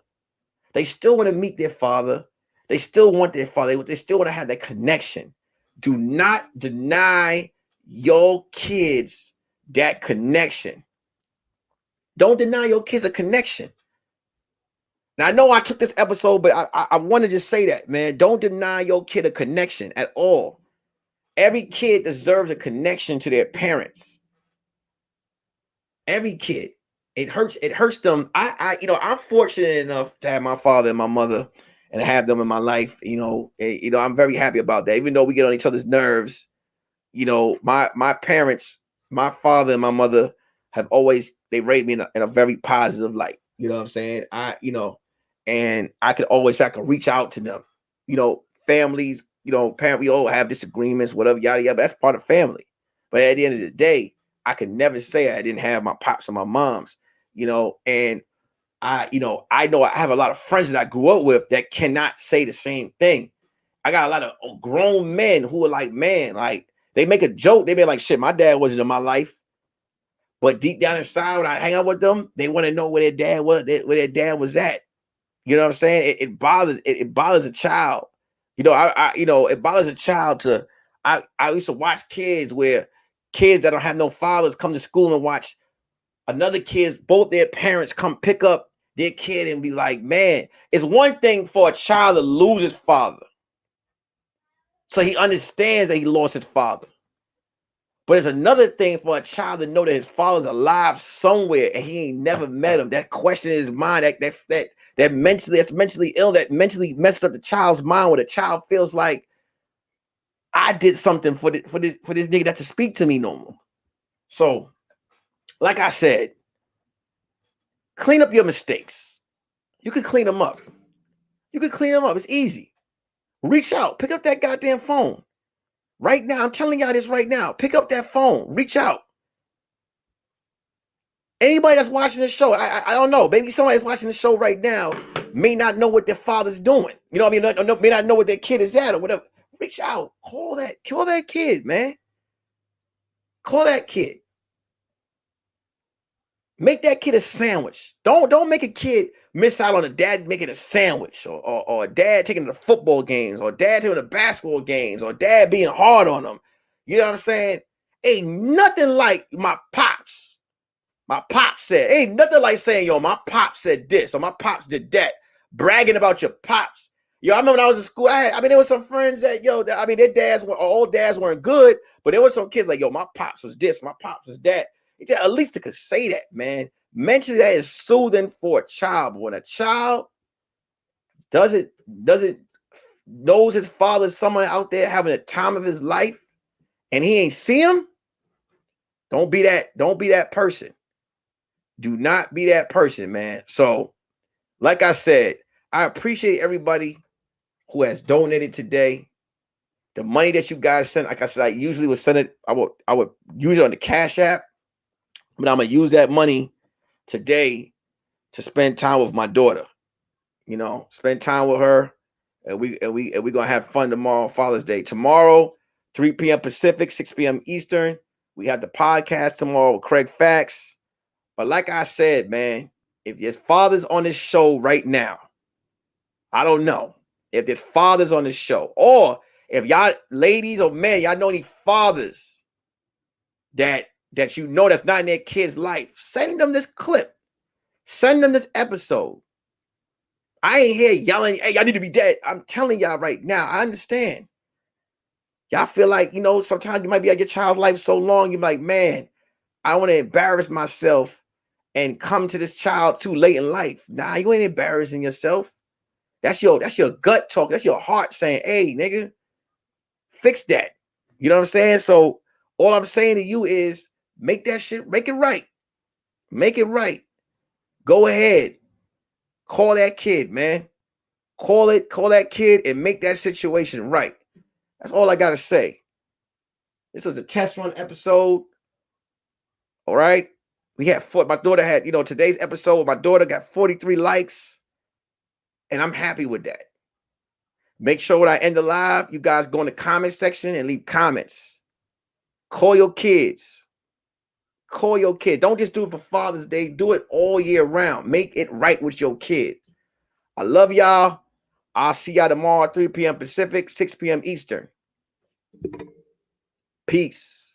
They still want to meet their father. They still want their father. They still want to have that connection. Do not deny your kids that connection. Don't deny your kids a connection. Now, I know I took this episode, but I want to just say that, man. Don't deny your kid a connection at all. Every kid deserves a connection to their parents. Every kid. It hurts them. I'm fortunate enough to have my father and my mother and have them in my life. I'm very happy about that. Even though we get on each other's nerves, my parents, my father and my mother have always, they raised me in a very positive light. You know what I'm saying? And I could reach out to them. Families, parents, we all have disagreements, whatever, yada, yada. That's part of family. But at the end of the day, I could never say I didn't have my pops and my moms, and I know I have a lot of friends that I grew up with that cannot say the same thing. I got a lot of grown men who are like, man, like they make a joke. They be like, shit, my dad wasn't in my life. But deep down inside, when I hang out with them, they want to know where their dad was, where their dad was at. You know what I'm saying? It bothers a child. It bothers a child to. I used to watch kids where kids that don't have no fathers come to school and watch another kid's, both their parents come pick up their kid and be like, man, it's one thing for a child to lose his father. So he understands that he lost his father. But it's another thing for a child to know that his father's alive somewhere and he ain't never met him. That question in his mind, that's mentally ill, that mentally messes up the child's mind, where the child feels like, I did something for this nigga not to speak to me no more. So, like I said, clean up your mistakes. You can clean them up. You can clean them up. It's easy. Reach out. Pick up that goddamn phone. Right now, I'm telling y'all this right now. Pick up that phone. Reach out. Anybody that's watching this show, I don't know. Maybe somebody that's watching the show right now may not know what their father's doing. You know what I mean? May not know what their kid is at or whatever. Reach out. Call that kid, man. Call that kid. Make that kid a sandwich. Don't make a kid miss out on a dad making a sandwich or a dad taking to the football games or dad taking to the basketball games or dad being hard on them. You know what I'm saying? Ain't nothing like my pops. My pops said, ain't nothing like saying, yo, my pops said this or my pops did that. Bragging about your pops. Yo, I remember when I was in school, there were some friends that, their dads were, all dads weren't good, but there were some kids like, yo, my pops was this, my pops was that. At least they could say that, man. Mention that is soothing for a child. But when a child doesn't knows his father's someone out there having the time of his life and he ain't see him, don't be that person. Do not be that person, man. So, like I said, I appreciate everybody who has donated today. The money that you guys sent, like I said, I usually would send it. I would use it on the Cash App, but I'm gonna use that money today to spend time with my daughter. Spend time with her, and we're gonna have fun tomorrow, Father's Day. Tomorrow, 3 p.m. Pacific, 6 p.m. Eastern. We have the podcast tomorrow with Craig Facts. But like I said, man, if there's fathers on this show right now, I don't know if there's fathers on this show, or if y'all ladies or men, y'all know any fathers that you know that's not in their kid's life, send them this clip. Send them this episode. I ain't here yelling, hey, y'all need to be dead. I'm telling y'all right now, I understand. Y'all feel like, sometimes you might be at your child's life so long, you're like, man, I want to embarrass myself and come to this child too late in life. Nah, you ain't embarrassing yourself. That's your gut talk. That's your heart saying, hey, nigga, fix that. You know what I'm saying? So all I'm saying to you is make that shit, make it right. Make it right. Go ahead. Call that kid, man. Call that kid and make that situation right. That's all I got to say. This was a test run episode. All right. My daughter had, today's episode, my daughter got 43 likes. And I'm happy with that. Make sure when I end the live, you guys go in the comment section and leave comments. Call your kids. Call your kid. Don't just do it for Father's Day. Do it all year round. Make it right with your kid. I love y'all. I'll see y'all tomorrow at 3 p.m. Pacific, 6 p.m. Eastern. Peace.